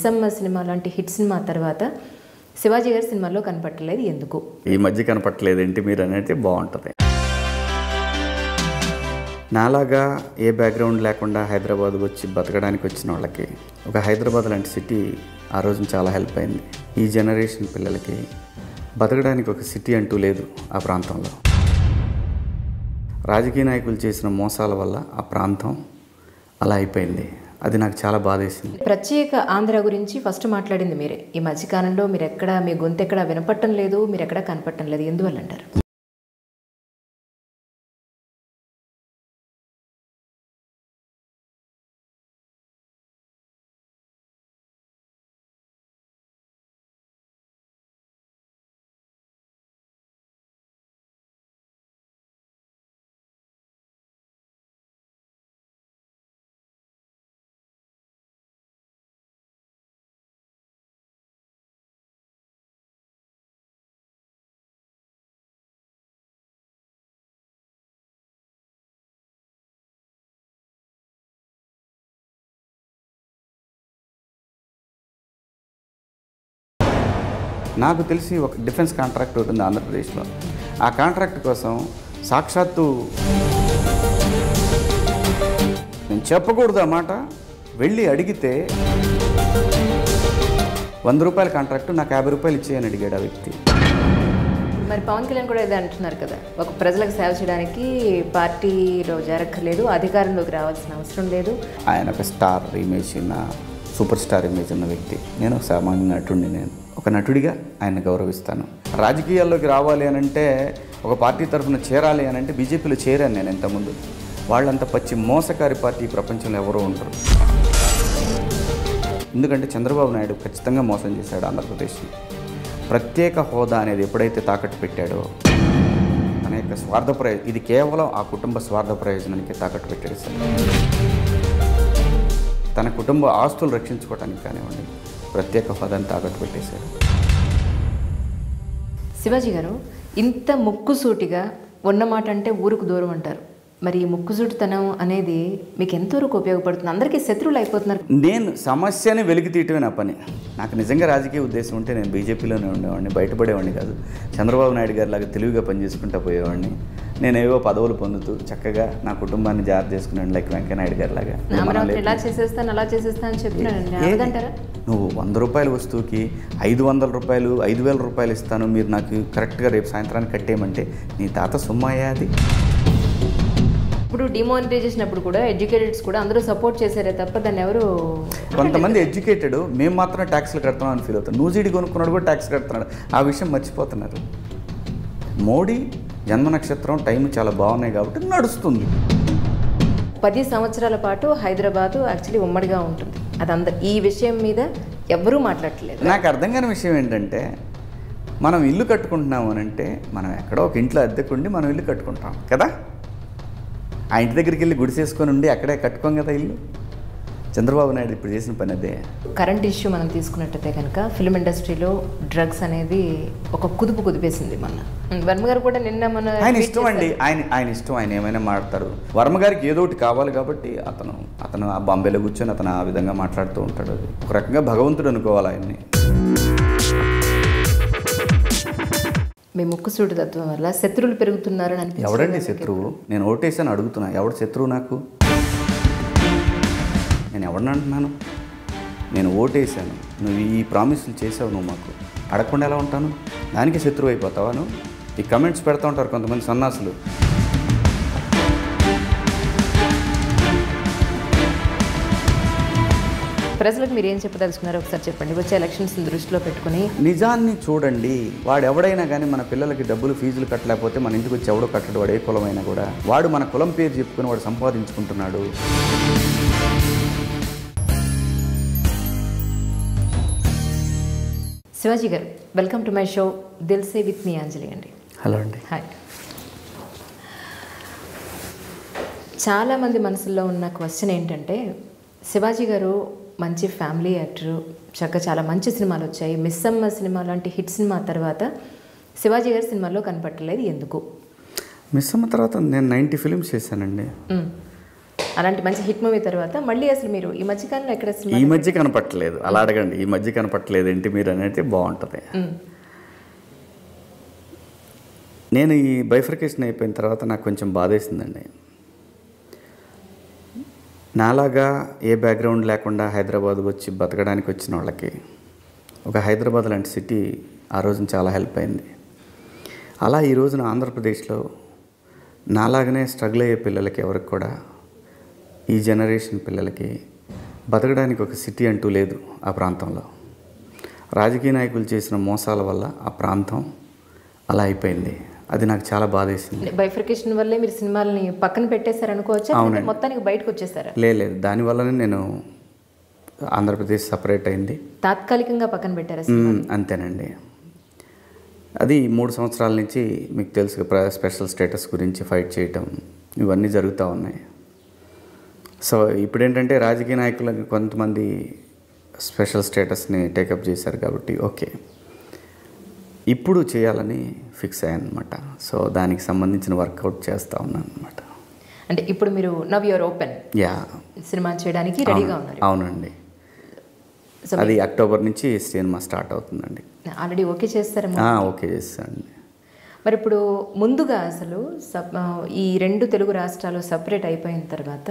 Missamma cinema లాంటి hit cinema తర్వాత శివాజీ గారి సినిమాల్లో కనపట్టలేదు ఎందుకు? ఈ మధ్య కనపట్టలేదు ఏంటి మీరు అనేది బాగుంటుంది. నాలాగా ఏ బ్యాక్గ్రౌండ్ లేకుండా హైదరాబాద్కి వచ్చి బతకడానికి వచ్చిన వాళ్ళకి ఒక హైదరాబాద్ లాంటి సిటీ ఆ రోజున చాలా హెల్ప్ అయింది. ఈ జనరేషన్ పిల్లలకి బతకడానికి ఒక సిటీ అంటూ లేదు ఆ ప్రాంతంలో. రాజకీయ నాయకులు చేసిన మోసాల వల్ల ఆ ప్రాంతం అలా అయిపోయింది. అది నాకు చాలా బాధేసింది. ప్రత్యేక ఆంధ్ర గురించి ఫస్ట్ మాట్లాడింది మీరే. ఈ మధ్యకాలంలో మీరు ఎక్కడ మీ గొంతు ఎక్కడ వినపట్టం లేదు, మీరు ఎక్కడ కనపట్టం లేదు, ఎందువల్ల అంటారు? నాకు తెలిసి ఒక డిఫెన్స్ కాంట్రాక్ట్ ఉంటుంది ఆంధ్రప్రదేశ్లో. ఆ కాంట్రాక్ట్ కోసం సాక్షాత్తు నేను చెప్పకూడదు ఆ మాట, వెళ్ళి అడిగితే 100 రూపాయల కాంట్రాక్టు నాకు 50 రూపాయలు ఇచ్చేయని అడిగాడు ఆ వ్యక్తి. మరి పవన్ కళ్యాణ్ కూడా ఇదే అంటున్నారు కదా, ఒక ప్రజలకు సేవ చేయడానికి పార్టీలో జరగలేదు, అధికారంలోకి రావాల్సిన అవసరం లేదు. ఆయన ఒక స్టార్ ఇమేజ్ ఉన్న, సూపర్ స్టార్ ఇమేజ్ ఉన్న వ్యక్తి. నేను ఒక సామాన్య నటుడిని. నేను ఒక నటుడిగా ఆయన గౌరవిస్తాను. రాజకీయాల్లోకి రావాలి అని అంటే, ఒక పార్టీ తరఫున చేరాలి అని అంటే బీజేపీలో చేరాను నేను ఇంతకుముందు. వాళ్ళంత పచ్చి మోసకారి పార్టీ ప్రపంచంలో ఎవరో ఉండరు. ఎందుకంటే చంద్రబాబు నాయుడు ఖచ్చితంగా మోసం చేశాడు ఆంధ్రప్రదేశ్ని. ప్రత్యేక హోదా అనేది ఎప్పుడైతే తాకట్టు పెట్టాడో తన యొక్క స్వార్థ ప్రయోజనం, ఇది కేవలం ఆ కుటుంబ స్వార్థ ప్రయోజనానికి తాకట్టు పెట్టాడు సార్. తన కుటుంబ ఆస్తులు రక్షించుకోవడానికి కానివ్వండి, ప్రత్యేక హోదాని తాకట్టు పెట్టేశాడు. శివాజీ గారు ఇంత ముక్కుసూటిగా ఉన్నమాట అంటే ఊరుకు దూరం అంటారు. మరి ఈ ముక్కుసూటితనం అనేది మీకు ఎంతవరకు ఉపయోగపడుతుంది? అందరికీ శత్రువులు అయిపోతున్నారు. నేను సమస్యని వెలికి తీయటమే నా పని. నాకు నిజంగా రాజకీయ ఉద్దేశం ఉంటే నేను బీజేపీలోనే ఉండేవాడిని, బయటపడేవాడిని కాదు. చంద్రబాబు నాయుడు గారి లాగా తెలివిగా పనిచేసుకుంటూ పోయేవాడిని. నేనేవో పదవులు పొందుతూ చక్కగా నా కుటుంబాన్ని జాగ్రత్త చేసుకున్నాను, లైక్ వెంకయ్యనాయుడు గారి లాగా. ఇలా చేసేస్తాను అలా చేసేస్తాను అని చెప్తున్నాను. నువ్వు 100 రూపాయల వస్తువుకి 500 రూపాయలు 5,000 రూపాయలు ఇస్తాను, మీరు నాకు కరెక్ట్గా రేపు సాయంత్రానికి కట్టేయమంటే నీ తాత సొమ్మాయా అది? ఇప్పుడు డిమానిటైజేషన్ అప్పుడు కూడా ఎడ్యుకేటెడ్స్ కూడా అందరూ సపోర్ట్ చేశారే తప్ప దాన్ని ఎవరు, కొంతమంది ఎడ్యుకేటెడ్ మేము మాత్రం ట్యాక్స్లు కడుతున్నాం అని ఫీల్ అవుతారు. నూజిడి కొనుక్కున్నాడు కూడా ట్యాక్స్ కడుతున్నాడు, ఆ విషయం మర్చిపోతున్నారు. మోడీ జన్మ నక్షత్రం టైం చాలా బాగున్నాయి కాబట్టి నడుస్తుంది. 10 సంవత్సరాల పాటు హైదరాబాదు యాక్చువల్లీ ఉమ్మడిగా ఉంటుంది. అది ఈ విషయం మీద ఎవ్వరూ మాట్లాడట్లేదు. నాకు అర్థం కాని విషయం ఏంటంటే, మనం ఇల్లు కట్టుకుంటున్నాము అని అంటే మనం ఎక్కడో ఒక ఇంట్లో అద్దెకుండి మనం ఇల్లు కట్టుకుంటాం కదా. ఆ ఇంటి దగ్గరికి వెళ్ళి గుడిసేసుకొని ఉండి అక్కడే కట్టుకోం కదా ఇల్లు. చంద్రబాబు నాయుడు ఇప్పుడు చేసిన పని అదే. కరెంట్ ఇష్యూ మనం తీసుకున్నట్టయితే కనుక ఫిల్మ్ ఇండస్ట్రీలో డ్రగ్స్ అనేది ఒక కుదిపేసింది. మన వర్మ గారు కూడా నిన్న మన ఆయన ఇష్టం అండి, ఆయన ఇష్టం, ఆయన ఏమైనా మాట్లాడతారు. వర్మ గారికి ఏదో ఒకటి కావాలి కాబట్టి అతను ఆ బాంబేలో కూర్చొని అతను ఆ విధంగా మాట్లాడుతూ ఉంటాడు. అది ఒక రకంగా భగవంతుడు అనుకోవాలి ఆయన్ని. మీ ముక్కుసూటి తత్వం వల్ల శత్రువులు పెరుగుతున్నారని అనిపిస్తుంది. ఎవడండి శత్రువు? నేను ఓటేసాను అడుగుతున్నా, ఎవడు శత్రువు నాకు? నేను ఎవరిని అంటున్నాను? నేను ఓటేసాను, నువ్వు ఈ ప్రామిస్లు చేసావు, నువ్వు మాకు అడగకుండా ఎలా ఉంటాను? దానికి శత్రువు అయిపోతావా నువ్వు? ఈ కమెంట్స్ పెడతా ఉంటారు కొంతమంది సన్నాసులు. ప్రజలకు మీరు ఏం చెప్పదలుచుకున్నారో ఒకసారి చెప్పండి, వచ్చే ఎలక్షన్స్ దృష్టిలో పెట్టుకుని. నిజాన్ని చూడండి. వాడు ఎవడైనా కానీ మన పిల్లలకి డబ్బులు ఫీజులు కట్టలేకపోతే మన ఇంటికి వచ్చి ఎవడో కట్టడు, వాడు ఏ కులమైనా కూడా. వాడు మన కులం పేరు చెప్పుకుని వాడు సంపాదించుకుంటున్నాడు. శివాజీ గారు, welcome to my show Dil Se with me Anjali అండి. హలో అండి. హాయ్. చాలామంది మనసులో ఉన్న క్వశ్చన్ ఏంటంటే, శివాజీ గారు మంచి ఫ్యామిలీ యాక్టరు, చక్కగా చాలా మంచి సినిమాలు వచ్చాయి. మిస్సమ్మ సినిమా లాంటి హిట్ సినిమా తర్వాత శివాజీ గారి సినిమాల్లో కనపట్టలేదు ఎందుకు? మిస్సమ్మ తర్వాత నేను 90 ఫిలిమ్స్ చేశానండి. అలాంటి మంచి హిట్ మూవీ తర్వాత మళ్ళీ అసలు మీరు ఈ మధ్యకాలంలో ఎక్కడ ఈ మధ్య కనపట్టలేదు, అలా అడగండి, ఈ మధ్య కనపట్టలేదు ఏంటి మీరు అనేది బాగుంటుంది. నేను ఈ బైఫర్కేషన్ అయిపోయిన తర్వాత నాకు కొంచెం బాధేసిందండి. నాలాగా ఏ బ్యాక్గ్రౌండ్ లేకుండా హైదరాబాద్ వచ్చి బతకడానికి వచ్చిన వాళ్ళకి ఒక హైదరాబాద్ లాంటి సిటీ ఆ రోజున చాలా హెల్ప్ అయింది. అలా ఈ రోజున ఆంధ్రప్రదేశ్లో నాలాగనే స్ట్రగుల్ అయ్యే పిల్లలకి ఎవరికి కూడా, ఈ జనరేషన్ పిల్లలకి బతకడానికి ఒక సిటీ అంటూ లేదు ఆ ప్రాంతంలో. రాజకీయ నాయకులు చేసిన మోసాల వల్ల ఆ ప్రాంతం అలా అయిపోయింది. అది నాకు చాలా బాధేసింది. బైఫర్కేషన్ వల్లే మీరు సినిమాలని పక్కన పెట్టేశారు అనుకోవచ్చా? అవునండి, మొత్తానికి బయటకు వచ్చేసారా? లేదు, దానివల్లనే నేను ఆంధ్రప్రదేశ్ సపరేట్ అయింది. తాత్కాలికంగా పక్కన పెట్టారా? అంతేనండి. అది 3 సంవత్సరాల నుంచి మీకు తెలుసు స్పెషల్ స్టేటస్ గురించి ఫైట్ చేయటం ఇవన్నీ జరుగుతూ ఉన్నాయి. సో ఇప్పుడు ఏంటంటే రాజకీయ నాయకులకు కొంతమంది స్పెషల్ స్టేటస్ని టేకప్ చేశారు కాబట్టి ఓకే ఇప్పుడు చేయాలని ఫిక్స్ అయ్యాను అనమాట. సో దానికి సంబంధించిన వర్కౌట్ చేస్తూ ఉన్నాను అనమాట. అంటే ఇప్పుడు మీరు నవ్ యువర్ ఓపెన్ సినిమా చేయడానికి రెడీగా ఉన్నారు? అవునండి, అది అక్టోబర్ నుంచి సినిమా స్టార్ట్ అవుతుందండి. ఆల్రెడీ ఓకే చేస్తారా? ఓకే చేస్తానండి. మరి ఇప్పుడు ముందుగా అసలు ఈ 2 తెలుగు రాష్ట్రాలు సపరేట్ అయిపోయిన తర్వాత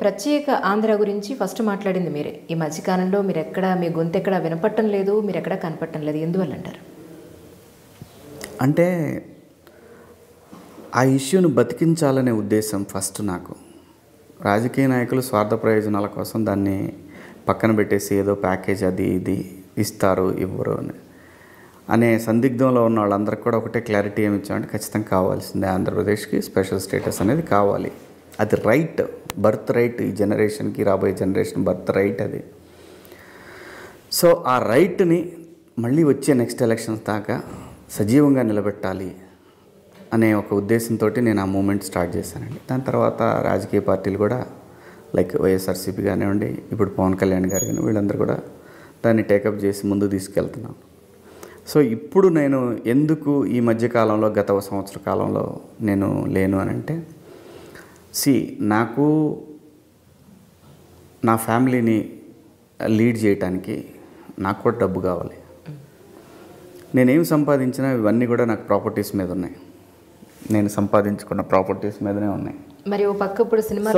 ప్రత్యేక ఆంధ్ర గురించి ఫస్ట్ మాట్లాడింది మీరే. ఈ మధ్యకాలంలో మీరు ఎక్కడ మీ గొంతు ఎక్కడ వినపట్టం లేదు, మీరు ఎక్కడ కనపట్టం లేదు, ఎందువల్ల అంటారు? అంటే ఆ ఇష్యూను బతికించాలనే ఉద్దేశం ఫస్ట్ నాకు. రాజకీయ నాయకులు స్వార్థ ప్రయోజనాల కోసం దాన్ని పక్కన పెట్టేసి ఏదో ప్యాకేజ్ అది ఇది ఇస్తారు ఇవ్వరు అనే సందిగ్ధంలో ఉన్న వాళ్ళందరికీ కూడా ఒకటే క్లారిటీ ఏమి ఇచ్చామంటే ఖచ్చితంగా కావాల్సిందే, ఆంధ్రప్రదేశ్కి స్పెషల్ స్టేటస్ అనేది కావాలి. అది రైట్, బర్త్ రైట్, ఈ జనరేషన్కి రాబోయే జనరేషన్ బర్త్ రైట్ అది. సో ఆ రైట్ని మళ్ళీ వచ్చే నెక్స్ట్ ఎలక్షన్స్ దాకా సజీవంగా నిలబెట్టాలి అనే ఒక ఉద్దేశంతో నేను ఆ మూమెంట్ స్టార్ట్ చేశానండి. దాని తర్వాత రాజకీయ పార్టీలు కూడా లైక్ వైఎస్ఆర్సీపీ కానివ్వండి, ఇప్పుడు పవన్ కళ్యాణ్ గారు కానీ వీళ్ళందరూ కూడా దాన్ని టేకప్ చేసి ముందుకు తీసుకెళ్తున్నాను. సో ఇప్పుడు నేను ఎందుకు ఈ మధ్యకాలంలో గత సంవత్సర కాలంలో నేను లేను అని అంటే, నాకు నా ఫ్యామిలీని లీడ్ చేయటానికి నాకు కూడా డబ్బు కావాలి. నేనేం సంపాదించినా ఇవన్నీ కూడా నాకు ప్రాపర్టీస్ మీద ఉన్నాయి, నేను సంపాదించుకున్న ప్రాపర్టీస్ మీదనే ఉన్నాయి. మరి ఓ పక్క ఇప్పుడు సినిమా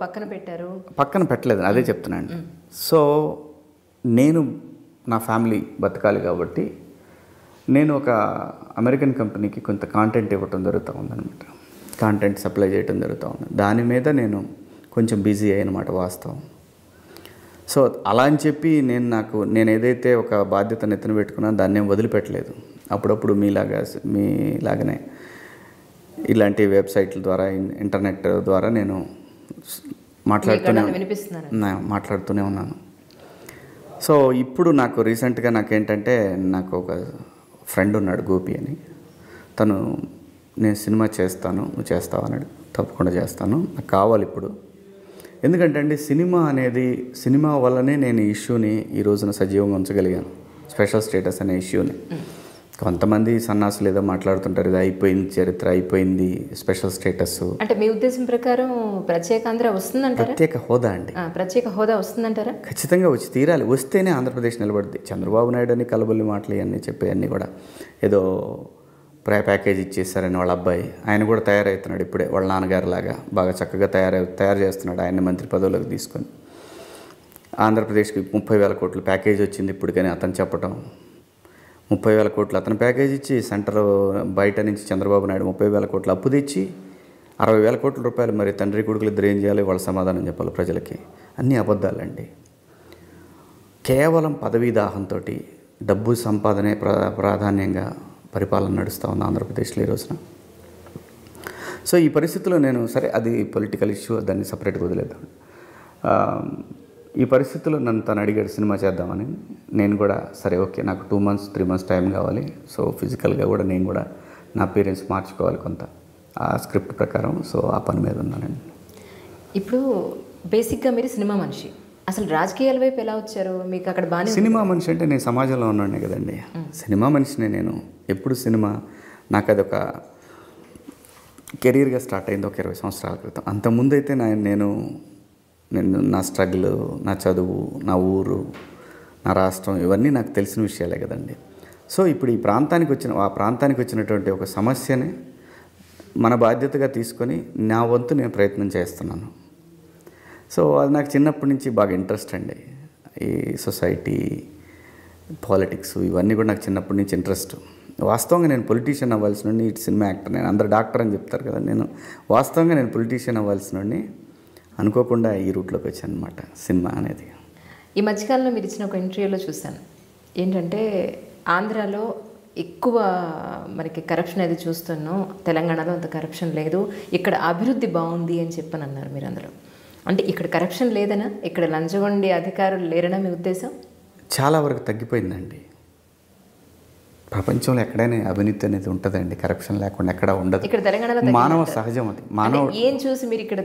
పక్కన పెట్టారు? పక్కన పెట్టలేదు, అదే చెప్తున్నాను. సో నేను నా ఫ్యామిలీ బతకాలి కాబట్టి నేను ఒక అమెరికన్ కంపెనీకి కొంత కాంటెంట్ ఇవ్వటం జరుగుతూ ఉందన్నమాట, కాంటెంట్ సప్లై చేయటం జరుగుతూ ఉంది. దాని మీద నేను కొంచెం బిజీ అయ్యనమాట వాస్తవం. సో అలా అని చెప్పి నేను ఏదైతే ఒక బాధ్యతను ఎత్తున పెట్టుకున్నాను దాన్ని ఏం వదిలిపెట్టలేదు. అప్పుడప్పుడు మీలాగనే ఇలాంటి వెబ్సైట్ల ద్వారా ఇంటర్నెట్ ద్వారా నేను మాట్లాడుతూనే ఉన్నాను. సో ఇప్పుడు నాకు రీసెంట్గా నాకేంటంటే, నాకు ఒక ఫ్రెండ్ ఉన్నాడు గోపి అని, తను నేను సినిమా చేస్తాను నువ్వు చేస్తావు అన్నాడు. తప్పకుండా చేస్తాను, నాకు కావాలి ఇప్పుడు. ఎందుకంటే అండి సినిమా వల్లనే నేను ఈ ఇష్యూని ఈ రోజున సజీవంగా ఉంచగలిగాను, స్పెషల్ స్టేటస్ అనే ఇష్యూని. కొంతమంది సన్నాసులు ఏదో మాట్లాడుతుంటారు, ఇది అయిపోయింది, చరిత్ర అయిపోయింది, స్పెషల్ స్టేటస్. అంటే మీ ఉద్దేశం ప్రకారం ప్రత్యేక ఆంధ్ర వస్తుందంటారా? ప్రత్యేక హోదా అండి, ప్రత్యేక హోదా వస్తుందంటారా? ఖచ్చితంగా వచ్చి తీరాలి. వస్తేనే ఆంధ్రప్రదేశ్ నిలబడుద్ది. చంద్రబాబు నాయుడు అని కలబొల్లి మాటలు ఇవన్నీ చెప్పేవన్నీ కూడా ఏదో ప్యాకేజ్ ఇచ్చేసారని వాళ్ళ అబ్బాయి, ఆయన కూడా తయారవుతున్నాడు ఇప్పుడే వాళ్ళ నాన్నగారు లాగా బాగా చక్కగా తయారు చేస్తున్నాడు ఆయన్ని మంత్రి పదవులకు తీసుకొని. ఆంధ్రప్రదేశ్కి 30,000 కోట్ల ప్యాకేజ్ వచ్చింది ఇప్పుడు, కానీ అతను చెప్పటం 30,000 కోట్లు అతను ప్యాకేజ్ ఇచ్చి, సెంటర్ బయట నుంచి చంద్రబాబు నాయుడు 30,000 కోట్లు అప్పు తెచ్చి 60,000 కోట్ల రూపాయలు మరి తండ్రి కొడుకులు ఇద్దరు ఏం చేయాలి, వాళ్ళ సమాధానం చెప్పాలి ప్రజలకి. అన్నీ అబద్ధాలండి. కేవలం పదవీ దాహంతో డబ్బు సంపాదనే ప్రాధాన్యంగా పరిపాలన నడుస్తూ ఉంది ఆంధ్రప్రదేశ్లో ఈ రోజున. సో ఈ పరిస్థితిలో నేను సరే అది పొలిటికల్ ఇష్యూ, దాన్ని సపరేట్గా వదిలేద్దాం. ఈ పరిస్థితుల్లో నన్ను తను అడిగాడు సినిమా చేద్దామని. నేను కూడా సరే ఓకే, నాకు 2 months 3 months టైం కావాలి. సో ఫిజికల్గా కూడా నేను కూడా నా అపియరెన్స్ మార్చుకోవాలి కొంత ఆ స్క్రిప్ట్ ప్రకారం. సో ఆ పని మీద ఉన్నానండి. ఇప్పుడు బేసిక్గా మీరు సినిమా మనిషి, అసలు రాజకీయాల వైపు ఎలా వచ్చారు? మీకు అక్కడ బాగా సినిమా మనిషి అంటే నేను సమాజంలో ఉన్నాను కదండి, సినిమా మనిషినే నేను. ఎప్పుడు సినిమా నాకు అదొక కెరీర్గా స్టార్ట్ అయింది ఒక 20 సంవత్సరాల క్రితం. అంతకుముందు అయితే నేను నా స్ట్రగుల్, నా చదువు, నా ఊరు, నా రాష్ట్రం ఇవన్నీ నాకు తెలిసిన విషయాలే కదండి. సో ఇప్పుడు ఆ ప్రాంతానికి వచ్చినటువంటి ఒక సమస్యని మన బాధ్యతగా తీసుకొని నా వంతు నేను ప్రయత్నం చేస్తున్నాను. సో అది నాకు చిన్నప్పటి నుంచి బాగా ఇంట్రెస్ట్ అండి. ఈ సొసైటీ, పాలిటిక్స్ ఇవన్నీ కూడా నాకు చిన్నప్పటి నుంచి ఇంట్రెస్ట్. వాస్తవంగా నేను పొలిటీషియన్ అవ్వాల్సిన నుండి ఇటు సినిమా యాక్టర్, నేను అందరు డాక్టర్ అని చెప్తారు కదా, వాస్తవంగా నేను పొలిటీషియన్ అవ్వాల్సిన నుండి అనుకోకుండా ఈ రూట్లోకి వచ్చాను అనమాట సినిమా అనేది. ఈ మధ్యకాలంలో మీరు ఇచ్చిన ఒక ఇంటర్వ్యూలో చూశాను ఏంటంటే, ఆంధ్రాలో ఎక్కువ మనకి కరప్షన్ అది చూస్తున్నాం, తెలంగాణలో అంత కరప్షన్ లేదు, ఇక్కడ అభివృద్ధి బాగుంది అని చెప్పని అన్నారు మీరు అందులో. అంటే ఇక్కడ కరప్షన్ లేదనా, ఇక్కడ లంచగొండి అధికారులు లేరనా మీ ఉద్దేశం? చాలా వరకు తగ్గిపోయిందండి. ప్రపంచంలో ఎక్కడైనా అవినీతి అనేది ఉంటుందండి, కరప్షన్ లేకుండా ఎక్కడ ఉండదు. ఇక్కడ తెలంగాణలో మానవ సహజం అది. ఏం చూసి మీరు ఇక్కడ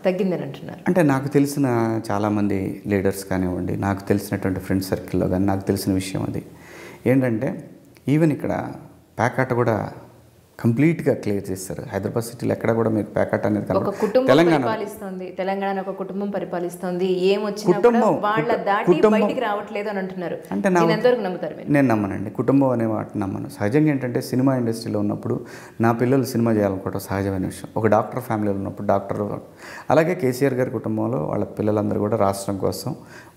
తగ్గిందని అంటున్నారు? అంటే నాకు తెలిసిన చాలామంది లీడర్స్ కానివ్వండి, నాకు తెలిసినటువంటి ఫ్రెండ్ సర్కిల్లో కానీ నాకు తెలిసిన విషయం అది ఏంటంటే, ఈవెన్ ఇక్కడ ప్యాకాట కూడా కంప్లీట్గా క్లియర్ చేస్తారు. హైదరాబాద్ సిటీలో ఎక్కడ కూడా మీకు ప్యాకాట అనేది తెలంగాణ ఒక కుటుంబం పరిపాలిస్తుంది, వాళ్ళ దాటి బయటికి రావట్లేదు అని అంటున్నారు. అంటే నేను నమ్మనండి, కుటుంబం అనే వాటిని నమ్మను. సహజంగా ఏంటంటే, సినిమా ఇండస్ట్రీలో ఉన్నప్పుడు నా పిల్లలు సినిమా చేయాలనుకోవడం సహజమైన విషయం. ఒక డాక్టర్ ఫ్యామిలీలో ఉన్నప్పుడు డాక్టర్, అలాగే కేసీఆర్ గారి కుటుంబంలో వాళ్ళ పిల్లలందరూ కూడా రాష్ట్రం కోసం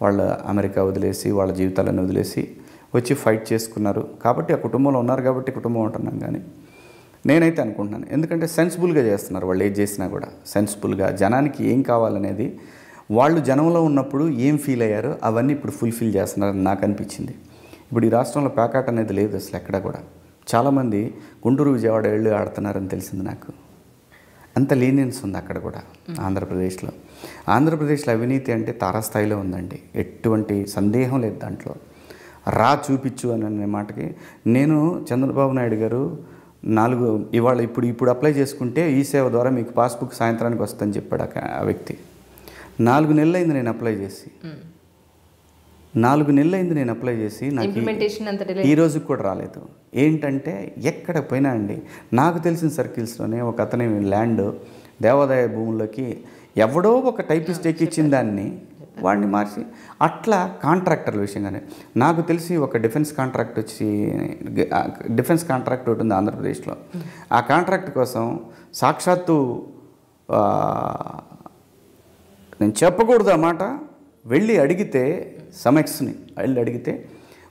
వాళ్ళు అమెరికా వదిలేసి వాళ్ళ జీవితాలను వదిలేసి వచ్చి ఫైట్ చేసుకున్నారు. కాబట్టి ఆ కుటుంబంలో ఉన్నారు కాబట్టి కుటుంబం ఉంటున్నాం. కానీ నేనైతే అనుకుంటున్నాను, ఎందుకంటే సెన్సిబుల్గా చేస్తున్నారు వాళ్ళు. ఏది చేసినా కూడా సెన్సిబుల్గా, జనానికి ఏం కావాలనేది వాళ్ళు జనంలో ఉన్నప్పుడు ఏం ఫీల్ అయ్యారో అవన్నీ ఇప్పుడు ఫుల్ఫిల్ చేస్తున్నారని నాకు అనిపించింది. ఇప్పుడు ఈ రాష్ట్రంలో ప్యాకాట్ అనేది లేదు అసలు ఎక్కడ కూడా. చాలామంది గుంటూరు, విజయవాడ వెళ్ళి ఆడుతున్నారని తెలిసింది నాకు. అంత లీనియన్స్ ఉంది అక్కడ కూడా. ఆంధ్రప్రదేశ్లో అవినీతి అంటే తారాస్థాయిలో ఉందండి, ఎటువంటి సందేహం లేదు దాంట్లో. చూపించు అనే మాటకి నేను చంద్రబాబు నాయుడు గారు ఇప్పుడు అప్లై చేసుకుంటే ఈ సేవ ద్వారా మీకు పాస్బుక్ సాయంత్రానికి వస్తుందని చెప్పాడు ఆ వ్యక్తి. 4 నెలలైంది నేను అప్లై చేసి, 4 నెలలైంది నేను అప్లై చేసి, నాకు ఈ రోజుకి కూడా రాలేదు. ఏంటంటే ఎక్కడ పోయినా అండి, నాకు తెలిసిన సర్కిల్స్లోనే ఒక అతని ల్యాండ్ దేవాదాయ భూముల్లోకి ఎవడో ఒక టైపిస్ట్ ఎక్కిచ్చిన దాన్ని వాడిని మార్చి, అట్లా కాంట్రాక్టర్ల విషయంగానే నాకు తెలిసి ఒక డిఫెన్స్ కాంట్రాక్ట్ ఒకటి ఉంది ఆంధ్రప్రదేశ్లో. ఆ కాంట్రాక్ట్ కోసం సాక్షాత్తు నేను చెప్పకూడదు ఆ మాట, వెళ్ళి అడిగితే సమెక్స్ని అడిగితే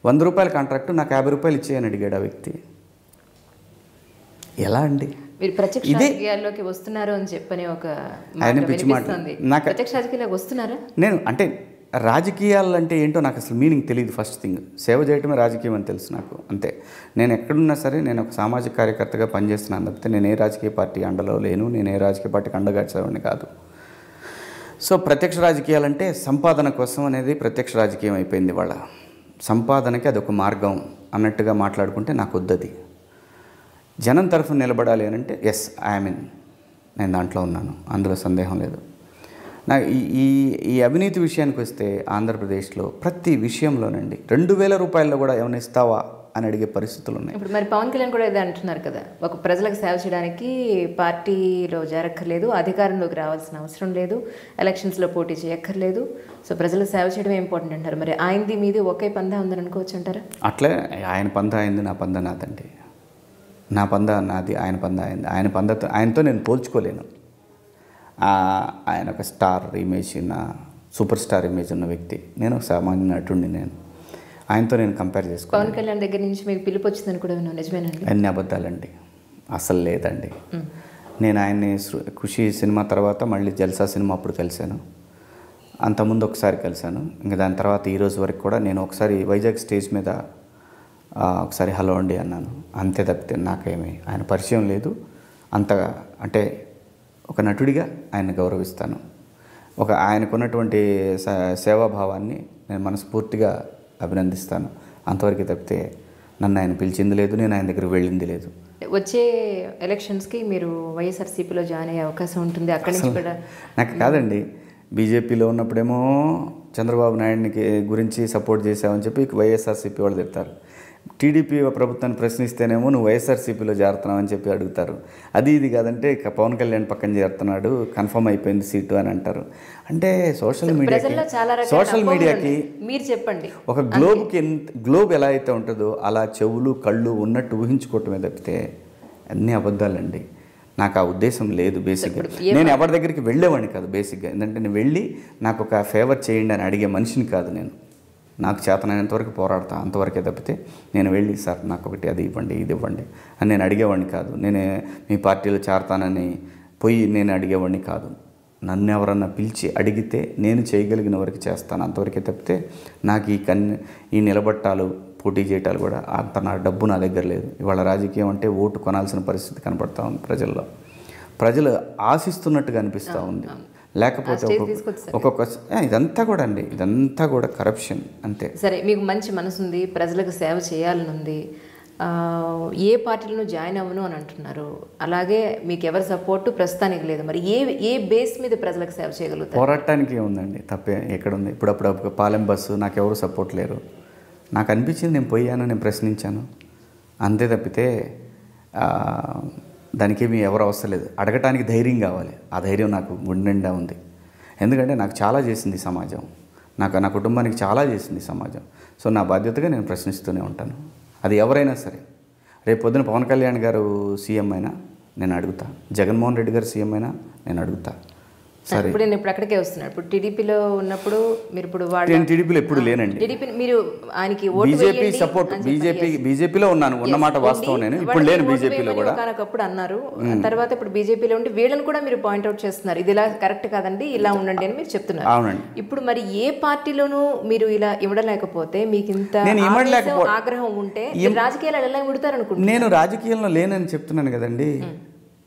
100 రూపాయల కాంట్రాక్టు నాకు 50 రూపాయలు ఇచ్చేయని అడిగాడు ఆ వ్యక్తి. ఎలా అండి? మీరు ప్రత్యక్ష రాజకీయాల్లోకి వస్తున్నారు అని చెప్పని ఒక ప్రత్యక్ష రాజకీయాల్లోకి వస్తున్నారా? నేను అంటే రాజకీయాలు అంటే ఏంటో నాకు అసలు మీనింగ్ తెలియదు. ఫస్ట్ థింగ్, సేవ చేయటమే రాజకీయం అని తెలుసు నాకు, అంతే. నేను ఎక్కడున్నా సరే నేను ఒక సామాజిక కార్యకర్తగా పనిచేస్తున్నాను తప్పితే నేను ఏ రాజకీయ పార్టీ అండలో లేను, నేను ఏ రాజకీయ పార్టీకి అండగాడ్చేవాడిని కాదు. సో ప్రత్యక్ష రాజకీయాలంటే సంపాదన కోసం అనేది ప్రత్యక్ష రాజకీయం అయిపోయింది. వాళ్ళ సంపాదనకి అదొక మార్గం అన్నట్టుగా మాట్లాడుకుంటే నాకు వద్దది. జనం తరఫున నిలబడాలి అని అంటే ఎస్ నేను దాంట్లో ఉన్నాను, అందులో సందేహం లేదు. నాకు ఈ అవినీతి విషయానికి వస్తే ఆంధ్రప్రదేశ్లో ప్రతి విషయంలోనండి 2000 రూపాయల్లో కూడా ఏమైనా ఇస్తావా అని అడిగే పరిస్థితులు ఉన్నాయి. ఇప్పుడు మరి పవన్ కళ్యాణ్ కూడా ఇదే అంటున్నారు కదా, ఒక ప్రజలకు సేవ చేయడానికి పార్టీలో చేరక్కర్లేదు, అధికారంలోకి రావాల్సిన అవసరం లేదు, ఎలక్షన్స్లో పోటీ చేయక్కర్లేదు, సో ప్రజలకు సేవ చేయడం ఇంపార్టెంట్ అంటారు. మరి ఆయనది మీది ఒకే పందా ఉందని అనుకోవచ్చు అంటారా? అట్లే ఆయన పందా అయింది, నా పందా నాదండి. నా పందా నాది, ఆయన పందా అయింది. ఆయనతో నేను పోల్చుకోలేను. ఆయన ఒక స్టార్ ఇమేజ్ ఉన్న, సూపర్ స్టార్ ఇమేజ్ ఉన్న వ్యక్తి, నేను ఒక సామాన్య నటుడిని. ఆయనతో నేను కంపేర్ చేసుకోను. పవన్ కళ్యాణ్ దగ్గర నుంచి మీకు పిలుపు వచ్చిందని కూడా నిజమేనండి? అన్ని అబద్ధాలండి, అసలు లేదండి. నేను ఆయన్ని ఖుషి సినిమా తర్వాత మళ్ళీ జల్సా సినిమా అప్పుడు కలిశాను, అంతకుముందు ఒకసారి కలిశాను. ఇంకా దాని తర్వాత ఈరోజు వరకు కూడా నేను ఒకసారి వైజాగ్ స్టేజ్ మీద ఒకసారి హలో అండి అన్నాను, అంతే తప్పితే నాకేమీ ఆయన పరిచయం లేదు. అంతగా అంటే ఒక నటుడిగా ఆయన్ని గౌరవిస్తాను, ఆయనకున్నటువంటి సేవాభావాన్ని నేను మనస్ఫూర్తిగా అభినందిస్తాను. అంతవరకు తప్పితే నన్ను ఆయన పిలిచింది లేదు, నేను ఆయన దగ్గరికి వెళ్ళింది లేదు. వచ్చే ఎలక్షన్స్కి మీరు వైఎస్ఆర్సీపీలో జాయిన్ అయ్యే అవకాశం ఉంటుంది అక్కడి నుంచి కూడా? నాకు కాదండి, బీజేపీలో ఉన్నప్పుడేమో చంద్రబాబు నాయుడికి గురించి సపోర్ట్ చేసావని చెప్పి వైఎస్ఆర్సీపీ వాళ్ళు తిడతారు. టీడీపీ ప్రభుత్వాన్ని ప్రశ్నిస్తేనేమో నువ్వు వైఎస్ఆర్సీపీలో చేరుతున్నావు అని చెప్పి అడుగుతారు. అది ఇది కాదంటే ఇక పవన్ కళ్యాణ్ పక్కన చేరుతున్నాడు, కన్ఫర్మ్ అయిపోయింది సీటు అని అంటారు. అంటే సోషల్ మీడియాకి మీరు చెప్పండి, ఒక గ్లోబ్ ఎలా అయితే ఉంటుందో అలా చెవులు కళ్ళు ఉన్నట్టు ఊహించుకోవటమే తప్పితే అన్నీ అబద్ధాలండి. నాకు ఆ ఉద్దేశం లేదు. బేసిక్గా నేను ఎవరి దగ్గరికి వెళ్ళేవాడిని కాదు. బేసిక్గా ఏంటంటే నేను వెళ్ళి నాకు ఒక ఫేవర్ చేయండి అని అడిగే మనిషిని కాదు నేను. నాకు చేతనైనంతవరకు పోరాడతా, అంతవరకే తప్పితే నేను వెళ్ళి సార్ నాకు ఒకటి అది ఇవ్వండి ఇది ఇవ్వండి అని నేను అడిగేవాడిని కాదు. నేను మీ పార్టీలో చేరతానని పోయి నేను అడిగేవాడిని కాదు. నన్ను ఎవరన్నా పిలిచి అడిగితే నేను చేయగలిగిన వరకు చేస్తాను, అంతవరకే తప్పితే నాకు ఈ నిలబట్టాలు పోటీ చేయటాలు కూడా అంత నా డబ్బు నా దగ్గర లేదు. ఇవాళ రాజకీయం అంటే ఓటు కొనాల్సిన పరిస్థితి కనపడతా ఉంది ప్రజల్లో. ప్రజలు ఆశిస్తున్నట్టుగా అనిపిస్తూ ఉంది. లేకపోతే ఒక్కొక్క ఇదంతా కూడా అండి, ఇదంతా కూడా కరప్షన్ అంతే. సరే, మీకు మంచి మనసు ఉంది, ప్రజలకు సేవ చేయాలని ఉంది, ఏ పార్టీలను జాయిన్ అవ్వను అని అంటున్నారు. అలాగే మీకు ఎవరి సపోర్టు ప్రస్తుతానికి లేదు. మరి ఏ బేస్ మీద ప్రజలకు సేవ చేయగలుగుతారు? పోరాటానికి ఏముందండి, తప్పే ఎక్కడుంది? ఇప్పుడు పాలెం బస్సు నాకు ఎవరు సపోర్ట్ లేరు. నాకు అనిపించింది, నేను పోయాను, నేను ప్రశ్నించాను, అంతే తప్పితే దానికి మీ ఎవరు అవసరం లేదు. అడగటానికి ధైర్యం కావాలి. ఆ ధైర్యం నాకు గుండె నిండా ఉంది. ఎందుకంటే నాకు చాలా చేసింది సమాజం, నా కుటుంబానికి చాలా చేసింది సమాజం. సో నా బాధ్యతగా నేను ప్రశ్నిస్తూనే ఉంటాను. అది ఎవరైనా సరే. రేపు పొద్దున పవన్ కళ్యాణ్ గారు సీఎం అయినా నేను అడుగుతా, జగన్మోహన్ రెడ్డి గారు సీఎం అయినా నేను అడుగుతా. సరే, ఇప్పుడు నేను అక్కడికే వస్తున్నాను. ఇప్పుడు టీడీపీలో ఉన్నప్పుడు మీరు ఇప్పుడు నేను టీడీపీలో ఎప్పుడు లేనండి. టీడీపీ మీరు ఆయనకి బీజేపీ సపోర్ట్ బీజేపీలో ఉన్నాను, ఉన్నమాట వాస్తవం. నేను ఇప్పుడు లేను బీజేపీలో కూడా. ఒకప్పుడు అన్నారు, తర్వాత ఇప్పుడు బీజేపీలో ఉండి వీళ్ళని కూడా మీరు పాయింట్అవుట్ చేస్తున్నారు, ఇది ఇలా కరెక్ట్ కాదండి, ఇలా ఉండండి అని మీరు చెప్తున్నారు. అవునండి. ఇప్పుడు మరి ఏ పార్టీలోనూ మీరు ఇలా ఇవ్వడలేకపోతే, మీకు ఇంత ఆగ్రహం ఉంటే రాజకీయాలు ఎలా విడతారు అనుకుంటున్నారు? నేను రాజకీయంలో లేనని చెప్తున్నాను కదండి.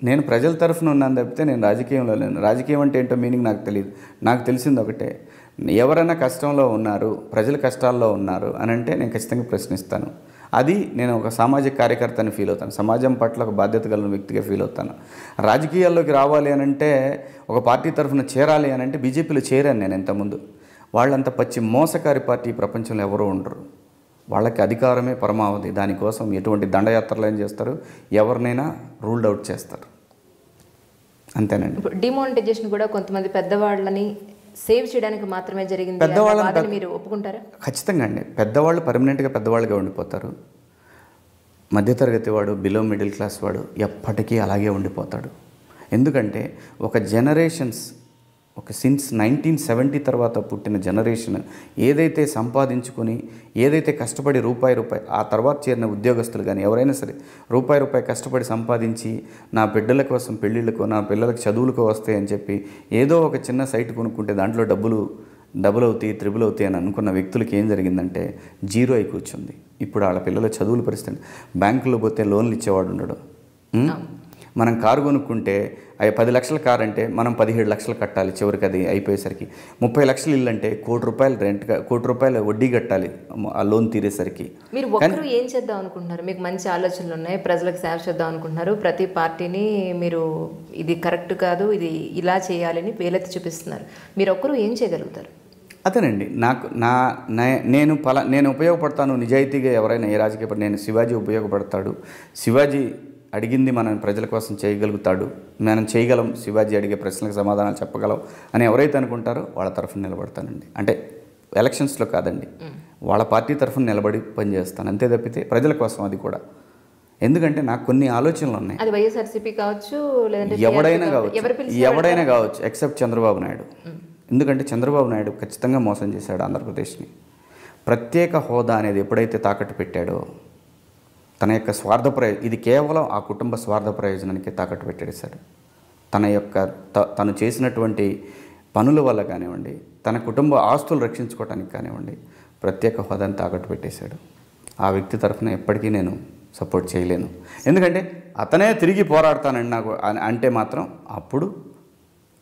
నేను ప్రజల తరఫున ఉన్నాను తప్పితే నేను రాజకీయంలో లేను. రాజకీయం అంటే ఏంటో మీనింగ్ నాకు తెలియదు. నాకు తెలిసింది ఒకటే, ఎవరైనా కష్టంలో ఉన్నారు, ప్రజల కష్టాల్లో ఉన్నారు అని అంటే నేను ఖచ్చితంగా ప్రశ్నిస్తాను. అది నేను ఒక సామాజిక కార్యకర్తని ఫీల్ అవుతాను, సమాజం పట్ల ఒక బాధ్యత కలిగిన వ్యక్తిగా ఫీల్ అవుతాను. రాజకీయాల్లోకి రావాలి అని అంటే, ఒక పార్టీ తరఫున చేరాలి అని అంటే బీజేపీలో చేరాను నేను ఇంతకుముందు. వాళ్ళంత పచ్చి మోసకారి పార్టీ ప్రపంచంలో ఎవరూ ఉండరు. వాళ్ళకి అధికారమే పరమావధి. దానికోసం ఎటువంటి దండయాత్రలు ఏం చేస్తారు, ఎవరినైనా రూల్డ్ అవుట్ చేస్తారు, అంతేనండి. డిమానిటైజేషన్ కూడా కొంతమంది పెద్దవాళ్ళని సేవ్ చేయడానికి మాత్రమే జరిగింది. పెద్దవాళ్ళని మీరు ఒప్పుకుంటారా? ఖచ్చితంగా అండి. పెద్దవాళ్ళు పర్మనెంట్గా పెద్దవాళ్ళుగా ఉండిపోతారు. మధ్యతరగతి వాడు, బిలో మిడిల్ క్లాస్ వాడు ఎప్పటికీ అలాగే ఉండిపోతాడు. ఎందుకంటే ఒక జనరేషన్స్, ఒక సిన్స్ 1970 తర్వాత పుట్టిన జనరేషన్ ఏదైతే సంపాదించుకొని, ఏదైతే కష్టపడి రూపాయి ఆ తర్వాత చేరిన ఉద్యోగస్తులు కానీ ఎవరైనా సరే రూపాయి కష్టపడి సంపాదించి నా బిడ్డల కోసం పెళ్ళిళ్ళకో, నా పిల్లలకు చదువులకో వస్తాయని చెప్పి ఏదో ఒక చిన్న సైట్ కొనుక్కుంటే దాంట్లో డబుల్ అవుతాయి, త్రిబుల్ అవుతాయి అని అనుకున్న వ్యక్తులకి ఏం జరిగిందంటే జీరో అయి కూర్చుంది. ఇప్పుడు వాళ్ళ పిల్లల చదువుల పరిస్థితి, బ్యాంకులో పోతే లోన్లు ఇచ్చేవాడు ఉండడు. మనం కారు కొనుక్కుంటే 10 లక్షల కారు అంటే మనం 17 లక్షలు కట్టాలి. చివరికి అది అయిపోయేసరికి 30 లక్షలు ఇల్లు అంటే ₹1,00,00,000 రెంట్, ₹1,00,00,000 వడ్డీ కట్టాలి ఆ లోన్ తీరేసరికి. మీరు ఒక్కరు ఏం చేద్దాం అనుకుంటున్నారు? మీకు మంచి ఆలోచనలు ఉన్నాయి, ప్రజలకు సేవ చేద్దాం అనుకుంటున్నారు, ప్రతి పార్టీని మీరు ఇది కరెక్ట్ కాదు, ఇది ఇలా చేయాలని వేలెత్తి చూపిస్తున్నారు. మీరు ఒక్కరు ఏం చేయగలుగుతారు? అదేనండి, నేను ఉపయోగపడతాను నిజాయితీగా. ఎవరైనా ఏ రాజకీయ నేను శివాజీ ఉపయోగపడతాడు, శివాజీ అడిగింది మనం ప్రజల కోసం చేయగలుగుతాడు, మనం చేయగలం, శివాజీ అడిగే ప్రశ్నలకు సమాధానాలు చెప్పగలం అని ఎవరైతే అనుకుంటారో వాళ్ళ తరఫున నిలబడతానండి. అంటే ఎలక్షన్స్లో కాదండి, వాళ్ళ పార్టీ తరఫున నిలబడి పనిచేస్తాను, అంతే తప్పితే ప్రజల కోసం. అది కూడా ఎందుకంటే నాకు కొన్ని ఆలోచనలు ఉన్నాయి. అది వైఎస్ఆర్సీపీ కావచ్చు, ఎవడైనా కావచ్చు ఎక్సెప్ట్ చంద్రబాబు నాయుడు. ఎందుకంటే చంద్రబాబు నాయుడు ఖచ్చితంగా మోసం చేశాడు ఆంధ్రప్రదేశ్ని. ప్రత్యేక హోదా అనేది ఎప్పుడైతే తాకట్టు పెట్టాడో తన యొక్క ఇది కేవలం ఆ కుటుంబ స్వార్థ ప్రయోజనానికి తాకట్టు పెట్టేశాడు. తను చేసినటువంటి పనుల వల్ల కానివ్వండి, తన కుటుంబ ఆస్తులు రక్షించుకోవడానికి కానివ్వండి, ప్రత్యేక హోదాని తాకట్టు పెట్టేశాడు. ఆ వ్యక్తి తరఫున ఎప్పటికీ నేను సపోర్ట్ చేయలేను. ఎందుకంటే అతనే తిరిగి పోరాడతానని నాకు అంటే మాత్రం అప్పుడు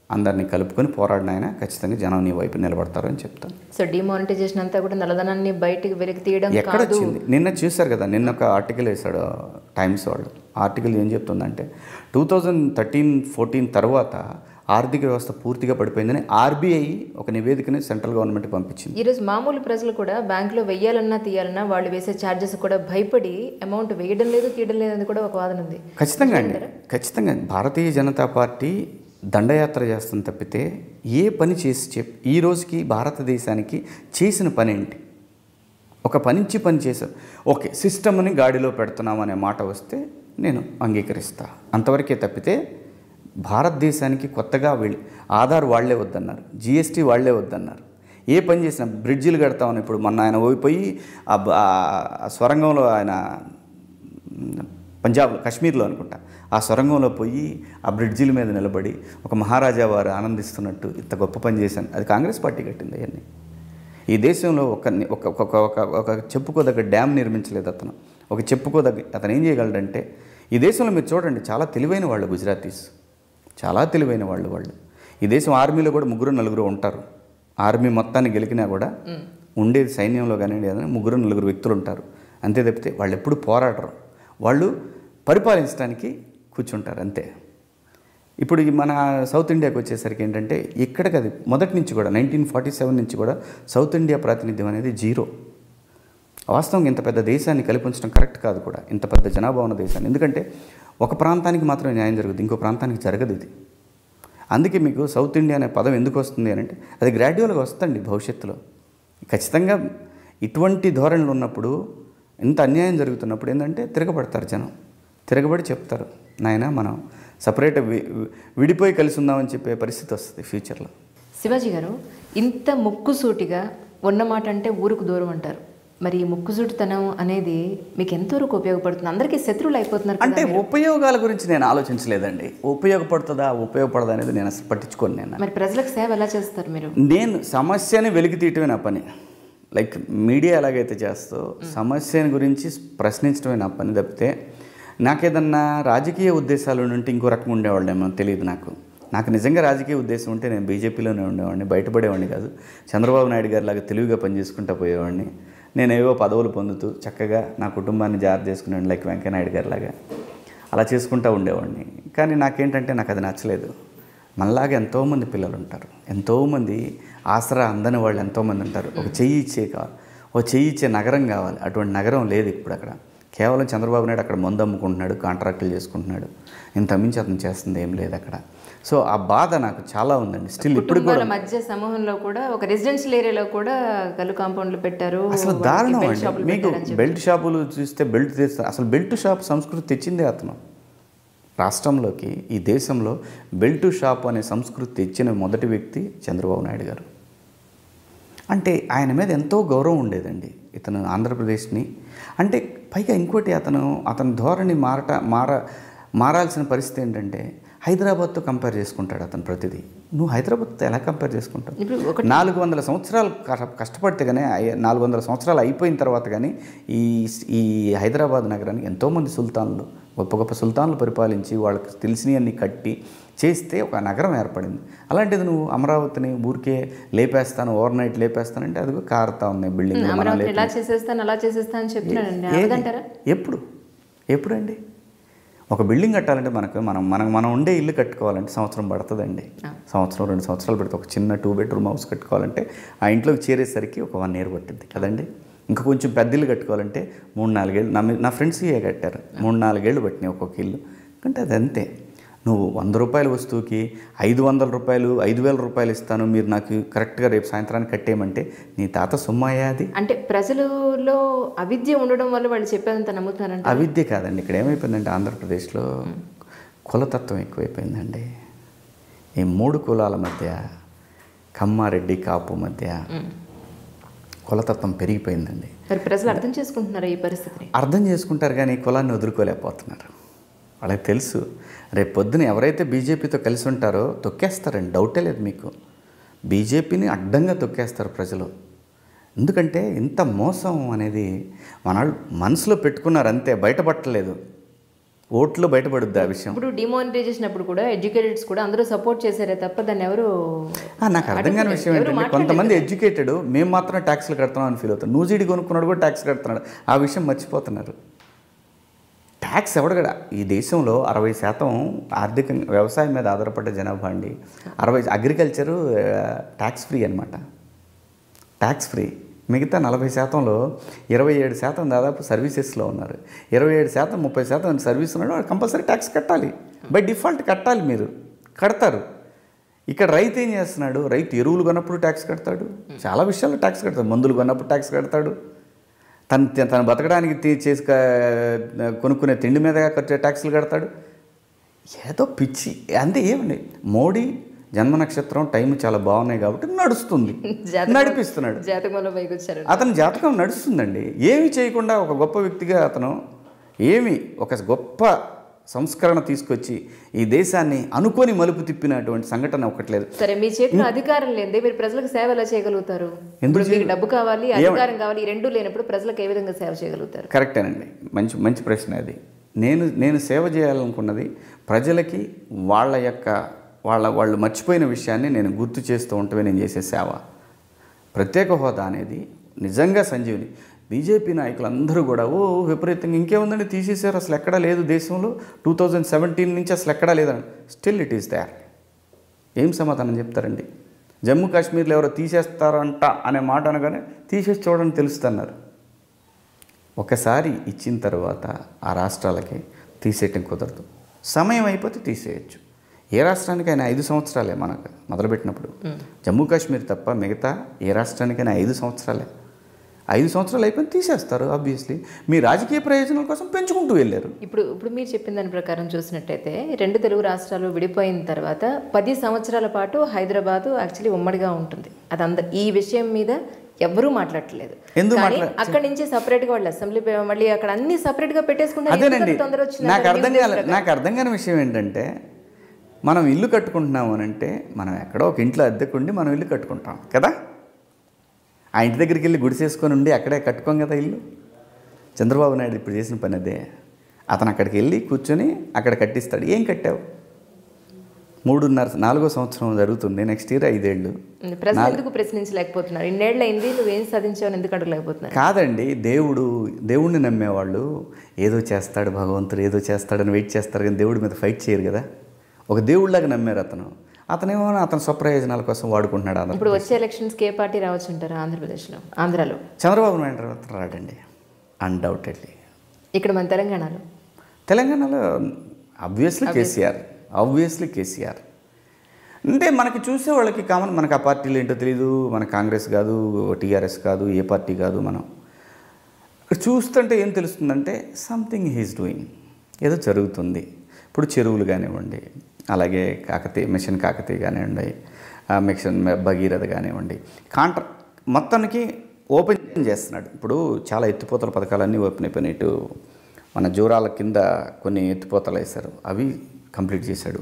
అందరినీ కలుపుకొని పోరాడిన ఆయన ఖచ్చితంగా జనం నీ వైపు నిలబడతారు అని చెప్తాను. సో డిమానిటైజేషన్ అంతా కూడా నల్లధనాన్ని బయటికి వెలికి తీయడం ఎక్కడ వచ్చింది? నిన్న చూశారు కదా, నిన్న ఒక ఆర్టికల్ వేశాడు టైమ్స్ వాళ్ళు. ఆర్టికల్ ఏం చెప్తుందంటే 2013-14 తర్వాత ఆర్థిక వ్యవస్థ పూర్తిగా పడిపోయిందని ఆర్బీఐ ఒక నివేదికని సెంట్రల్ గవర్నమెంట్కి పంపించింది. ఈరోజు మామూలు ప్రజలు కూడా బ్యాంకులో వెయ్యాలన్నా తీయాలన్నా వాళ్ళు వేసే ఛార్జెస్ కూడా భయపడి అమౌంట్ వేయడం లేదు తీయడం లేదు అని కూడా ఒక వాదన ఉంది. ఖచ్చితంగా అండి, ఖచ్చితంగా. భారతీయ జనతా పార్టీ దండయాత్ర చేస్తుంది తప్పితే ఏ పని చేసి ఈ రోజుకి భారతదేశానికి చేసిన పని ఏంటి? ఒక పని చేశారు. ఓకే, సిస్టమ్ని గాడిలో పెడుతున్నాం అనే మాట వస్తే నేను అంగీకరిస్తా, అంతవరకే తప్పితే భారతదేశానికి కొత్తగా ఆధార్ వాళ్లే వద్దన్నారు, జిఎస్టీ వాళ్లే వద్దన్నారు. ఏ పని చేసినా బ్రిడ్జిలు కడతామని ఇప్పుడు మొన్న ఆయన పోయి ఆ సొరంగంలో ఆయన పంజాబ్లో కాశ్మీర్లో అనుకుంటా ఆ సొరంగంలో పోయి ఆ బ్రిడ్జిల మీద నిలబడి ఒక మహారాజా వారు ఆనందిస్తున్నట్టు ఇంత గొప్ప పని చేశాను. అది కాంగ్రెస్ పార్టీ కట్టింది. అవన్నీ ఈ దేశంలో ఒక చెప్పుకోదగ్గ డ్యామ్ నిర్మించలేదు అతను. ఒక చెప్పుకోదగ్గ అతను ఏం చేయగలడంటే ఈ దేశంలో మీరు చూడండి చాలా తెలివైన వాళ్ళు గుజరాతీస్, చాలా తెలివైన వాళ్ళు. ఈ దేశం ఆర్మీలో కూడా 3-4 ఉంటారు. ఆర్మీ మొత్తాన్ని గెలికినా కూడా ఉండేది సైన్యంలో కానివ్వండి ఏదైనా 3-4 వ్యక్తులు ఉంటారు. అంతే తప్పితే వాళ్ళు ఎప్పుడు పోరాడరు, వాళ్ళు పరిపాలించడానికి కూర్చుంటారు అంతే. ఇప్పుడు మన సౌత్ ఇండియాకి వచ్చేసరికి ఏంటంటే ఇక్కడికి అది మొదటి నుంచి కూడా 1947 నుంచి కూడా సౌత్ ఇండియా ప్రాతినిధ్యం అనేది 0. వాస్తవంగా ఇంత పెద్ద దేశాన్ని కల్పించడం కరెక్ట్ కాదు కూడా, ఇంత పెద్ద జనాభా ఉన్న దేశాన్ని. ఎందుకంటే ఒక ప్రాంతానికి మాత్రమే న్యాయం జరుగుతుంది, ఇంకో ప్రాంతానికి జరగదు ఇది. అందుకే మీకు సౌత్ ఇండియా అనే పదం ఎందుకు వస్తుంది అని అంటే అది గ్రాడ్యువల్గా వస్తుంది భవిష్యత్తులో. ఖచ్చితంగా ఇటువంటి ధోరణులు ఉన్నప్పుడు, ఇంత అన్యాయం జరుగుతున్నప్పుడు ఏంటంటే తిరగబడతారు జనం, తిరగబడి చెప్తారు నాయన మనం సపరేట్ విడిపోయి కలిసి ఉందామని చెప్పే పరిస్థితి వస్తుంది ఫ్యూచర్లో. శివాజీ గారు, ఇంత ముక్కుసూటిగా ఉన్నమాట అంటే ఊరుకు దూరం అంటారు. మరి ఈ ముక్కుసూటితనం అనేది మీకు ఎంతవరకు ఉపయోగపడుతుంది? అందరికీ శత్రువులు అయిపోతున్నారు అంటే ఉపయోగాల గురించి నేను ఆలోచించలేదండి. ఉపయోగపడదా అనేది నేను అసలు పట్టించుకోను. నేను మరి ప్రజలకు సేవ ఎలా చేస్తారు మీరు? నేను సమస్యని వెలికి తీయటమే నా పని. లైక్ మీడియా ఎలాగైతే చేస్తో సమస్యని గురించి ప్రశ్నించడమే నా పని తప్పితే నాకేదన్నా రాజకీయ ఉద్దేశాలు ఉంటే ఇంకో రకంగా ఉండేవాళ్ళేమో తెలియదు. నాకు నిజంగా రాజకీయ ఉద్దేశం ఉంటే నేను బీజేపీలోనే ఉండేవాడిని, బయటపడేవాడిని కాదు. చంద్రబాబు నాయుడు గారి లాగా తెలివిగా పనిచేసుకుంటూ పోయేవాడిని. నేనేవో పదవులు పొందుతూ చక్కగా నా కుటుంబాన్ని జాగ్రత్త చేసుకునేవాడిని, లైక్ వెంకయ్యనాయుడు గారి లాగా అలా చేసుకుంటూ ఉండేవాడిని. కానీ నాకేంటంటే నాకు అది నచ్చలేదు. మనలాగా ఎంతోమంది పిల్లలు ఉంటారు, ఎంతోమంది ఆసరా అందని వాళ్ళు ఎంతోమంది ఉంటారు. ఒక చెయ్యి ఇచ్చే నగరం కావాలి. అటువంటి నగరం లేదు ఇప్పుడు అక్కడ. కేవలం చంద్రబాబు నాయుడు అక్కడ మందు అమ్ముకుంటున్నాడు, కాంట్రాక్టులు చేసుకుంటున్నాడు, ఇంత మించి అతను చేస్తుంది ఏం లేదు అక్కడ. సో ఆ బాధ నాకు చాలా ఉందండి. స్టిల్ ఇప్పుడు కూడా మధ్య సమూహంలో కూడా ఒక రెసిడెన్షియల్ ఏరియాలో కూడా కళ్ళు కాంపౌండ్లు పెట్టారు. అసలు దారుణం అండి. మీకు బెల్ట్ షాపులు చూస్తే బెల్ట్ తెస్తారు. అసలు బెల్ట్ షాప్ సంస్కృతి తెచ్చిందే అతను రాష్ట్రంలోకి. ఈ దేశంలో బెల్ట్ షాప్ అనే సంస్కృతి తెచ్చిన మొదటి వ్యక్తి చంద్రబాబు నాయుడు గారు. అంటే ఆయన మీద ఎంతో గౌరవం ఉండేదండి ఇతను ఆంధ్రప్రదేశ్ని. అంటే పైగా ఇంకోటి అతని ధోరణి మారాల్సిన పరిస్థితి ఏంటంటే హైదరాబాద్తో కంపేర్ చేసుకుంటాడు అతను ప్రతిదీ. నువ్వు హైదరాబాద్తో ఎలా కంపేర్ చేసుకుంటావు? 400 సంవత్సరాలు కష్టపడితే కానీ 400 సంవత్సరాలు అయిపోయిన తర్వాత కానీ ఈ హైదరాబాద్ నగరానికి ఎంతోమంది సుల్తాన్లు, గొప్ప గొప్ప సుల్తాన్లు పరిపాలించి వాళ్ళకి తెలిసినవన్నీ కట్టి చేస్తే ఒక నగరం ఏర్పడింది. అలాంటిది నువ్వు అమరావతిని ఊరికే లేపేస్తాను, ఓవర్ నైట్ లేపేస్తానంటే అది కారుతా ఉన్నాయి బిల్డింగ్. ఎప్పుడండి ఒక బిల్డింగ్ కట్టాలంటే మనం ఉండే ఇల్లు కట్టుకోవాలంటే సంవత్సరం పడుతుందండి. 2 సంవత్సరాలు పడుతుంది. ఒక చిన్న 2 బెడ్రూమ్ హౌస్ కట్టుకోవాలంటే ఆ ఇంట్లోకి చేరేసరికి ఒక 1 year పట్టింది కదండి. ఇంకా కొంచెం పెద్ద ఇల్లు కట్టుకోవాలంటే 3-4 ఏళ్ళు. నా ఫ్రెండ్స్ ఇవే కట్టారు, 3-4 ఏళ్ళు పట్టినాయి ఒక్కొక్క ఇల్లు. అంటే అది అంతే. నువ్వు 100 రూపాయల వస్తువుకి 500 రూపాయలు 5,000 రూపాయలు ఇస్తాను, మీరు నాకు కరెక్ట్గా రేపు సాయంత్రానికి కట్టేయమంటే నీ తాత సొమ్మయ్యా అది? అంటే ప్రజలలో అవిద్య ఉండడం వల్ల వాళ్ళు చెప్పేదంత నమ్ముతున్నారంటే అవిద్య కాదండి. ఇక్కడ ఏమైపోయిందంటే ఆంధ్రప్రదేశ్లో కులతత్వం ఎక్కువైపోయిందండి. ఈ 3 కులాల మధ్య, కమ్మారెడ్డి కాపు మధ్య కులతత్వం పెరిగిపోయిందండి. మరి ప్రజలు అర్థం చేసుకుంటున్నారు ఈ పరిస్థితిని? అర్థం చేసుకుంటారు కానీ కులాన్ని వదులుకోలేకపోతున్నారు. వాళ్ళకి తెలుసు రేపు పొద్దున ఎవరైతే బీజేపీతో కలిసి ఉంటారో తొక్కేస్తారండి, డౌటే లేదు మీకు. బీజేపీని అడ్డంగా తొక్కేస్తారు ప్రజలు. ఎందుకంటే ఇంత మోసం అనేది మన మనసులో పెట్టుకున్నారు అంతే, బయటపట్టలేదు. ఓట్లు బయటపడుద్ది ఆ విషయం. ఇప్పుడు డిమానిటైజేషన్ అప్పుడు కూడా ఎడ్యుకేటెడ్స్ కూడా అందరూ సపోర్ట్ చేశారే తప్ప దాన్ని ఎవరు నాకు అర్థం కాని విషయం ఏంటంటే కొంతమంది ఎడ్యుకేటెడ్ మేము మాత్రం ట్యాక్స్లు కడుతున్నాం అని ఫీల్ అవుతారు. నూజిడి కొనుక్కున్నాడు కూడా ట్యాక్స్ కడుతున్నాడు, ఆ విషయం మర్చిపోతున్నారు. ట్యాక్స్ ఎవడగడ ఈ దేశంలో 60% ఆర్థికంగా వ్యవసాయం మీద ఆధారపడ్డ జనాభా అండి. 60 అగ్రికల్చరు ట్యాక్స్ ఫ్రీ అనమాట, ట్యాక్స్ ఫ్రీ. మిగతా 40%లో 27% దాదాపు సర్వీసెస్లో ఉన్నారు. 27% 30% సర్వీస్ ఉన్నాడు, వాడు కంపల్సరీ ట్యాక్స్ కట్టాలి, బై డిఫాల్ట్ కట్టాలి, మీరు కడతారు. ఇక్కడ రైతు ఏం చేస్తున్నాడు, రైతు ఎరువులు కొన్నప్పుడు ట్యాక్స్ కడతాడు, చాలా విషయాల్లో ట్యాక్స్ కడతాడు, మందులు కొన్నప్పుడు ట్యాక్స్ కడతాడు, తను బతకడానికి కొనుక్కునే తిండి మీద ట్యాక్సులు కడతాడు. ఏదో పిచ్చి అంతే. ఏమండి, మోడీ జన్మ నక్షత్రం టైం చాలా బాగున్నాయి కాబట్టి నడుస్తుంది, నడిపిస్తున్నాడు. అతని జాతకం నడుస్తుందండి. ఏమి చేయకుండా ఒక గొప్ప వ్యక్తిగా అతను ఒక గొప్ప సంస్కరణ తీసుకొచ్చి ఈ దేశాన్ని అనుకోని మలుపు తిప్పినటువంటి సంఘటన ఒకట్లేదు. సరే, మీ చేతిలో అధికారం లేదే మీరు ప్రజలకు సేవ ఎలా చేయగలుగుతారు? ఎందుకు డబ్బు కావాలి, అధికారం కావాలి, ఈ రెండూ లేనప్పుడు ప్రజలకు ఏ విధంగా సేవ చేయగలుగుతారు? కరెక్టేనండి, మంచి ప్రశ్న అది. నేను సేవ చేయాలనుకున్నది ప్రజలకి వాళ్ళు మర్చిపోయిన విషయాన్ని నేను గుర్తు చేస్తూ ఉంటమే నేను చేసే సేవ. ప్రత్యేక హోదా అనేది నిజంగా సంజీవిని. బీజేపీ నాయకులందరూ కూడా విపరీతంగా ఇంకేముందండి తీసేశారు, అసలు ఎక్కడా లేదు దేశంలో, 2017 నుంచి అసలు ఎక్కడా లేదండి. Still it is there. ఏం సమాధానం చెప్తారండి? జమ్మూ కాశ్మీర్లో ఎవరో తీసేస్తారంట అనే మాట అనగానే తీసేసి చూడని తెలుస్తున్నారు. ఒకసారి ఇచ్చిన తర్వాత ఆ రాష్ట్రాలకి తీసేయటం కుదరదు. సమయం అయిపోతే తీసేయచ్చు. ఏ రాష్ట్రానికైనా 5 సంవత్సరాలే మనకు మొదలుపెట్టినప్పుడు. జమ్మూ కాశ్మీర్ తప్ప మిగతా ఏ రాష్ట్రానికైనా 5 సంవత్సరాలే. 5 సంవత్సరాలు అయిపోయి తీసేస్తారు. ఆబ్వియస్లీ మీ రాజకీయ ప్రయోజనాల కోసం పెంచుకుంటూ వెళ్ళారు. ఇప్పుడు మీరు చెప్పిన దాని ప్రకారం చూసినట్టయితే 2 తెలుగు రాష్ట్రాలు విడిపోయిన తర్వాత 10 సంవత్సరాల పాటు హైదరాబాదు యాక్చువల్లీ ఉమ్మడిగా ఉంటుంది. ఈ విషయం మీద ఎవ్వరూ మాట్లాడట్లేదు. అక్కడి నుంచి సపరేట్గా వాళ్ళు అసెంబ్లీ మళ్ళీ అక్కడ అన్ని సపరేట్గా పెట్టేసుకుంటే అదేనండి. నాకు అర్థం కాని విషయం ఏంటంటే, మనం ఇల్లు కట్టుకుంటున్నాము అని అంటే మనం ఎక్కడో ఒక ఇంట్లో అద్దెకుండి మనం ఇల్లు కట్టుకుంటాం కదా. ఆ ఇంటి దగ్గరికి వెళ్ళి గుడిసేసుకొని ఉండి అక్కడే కట్టుకోం కదా ఇల్లు. చంద్రబాబు నాయుడు ఇప్పుడు చేసిన పని అదే. అతను అక్కడికి వెళ్ళి కూర్చొని అక్కడ కట్టిస్తాడు. ఏం కట్టావు? 3.5-4వ సంవత్సరం జరుగుతుంది, నెక్స్ట్ ఇయర్ 5 ఏళ్ళు. ఎందుకు ప్రశ్నించలేకపోతున్నారు? ఇన్నేళ్ళు అయింది, నువ్వేం సాధించావు ఎందుకు అడగలేకపోతున్నారు? కాదండి, దేవుడిని నమ్మేవాళ్ళు ఏదో చేస్తాడు భగవంతుడు, ఏదో చేస్తాడని వెయిట్ చేస్తారు, కానీ దేవుడి మీద ఫైట్ చేయరు కదా. ఒక దేవుడిలాగా నమ్మారు అతనేమో అతని స్వప్రయోజనాల కోసం వాడుకుంటున్నాడు. ఇప్పుడు వచ్చే ఎలక్షన్స్కి ఏ పార్టీ రావచ్చు అంటారు ఆంధ్రాలో? చంద్రబాబు నాయుడు రాడండి, అన్డౌటెడ్లీ. ఇక్కడ మన తెలంగాణలో ఆబ్వియస్లీ కేసీఆర్ అంటే మనకి చూసే వాళ్ళకి కామన్. మనకు ఆ పార్టీలు ఏంటో తెలీదు, మన కాంగ్రెస్ కాదు, టీఆర్ఎస్ కాదు, ఏ పార్టీ కాదు. మనం ఇక్కడ చూస్తుంటే ఏం తెలుస్తుందంటే సంథింగ్ హీస్ డూయింగ్, ఏదో జరుగుతుంది. ఇప్పుడు చెరువులు కానివ్వండి, అలాగే మిషన్ కాకతీయ కానివ్వండి, మిషన్ భగీరథ కానివ్వండి, మొత్తానికి ఓపెన్ చేస్తున్నాడు. ఇప్పుడు చాలా ఎత్తిపోతల పథకాలన్నీ ఓపెన్ అయిపోయినాయి. ఇటు మన జూరాల కింద కొన్ని ఎత్తిపోతలు వేశారు, అవి కంప్లీట్ చేశాడు.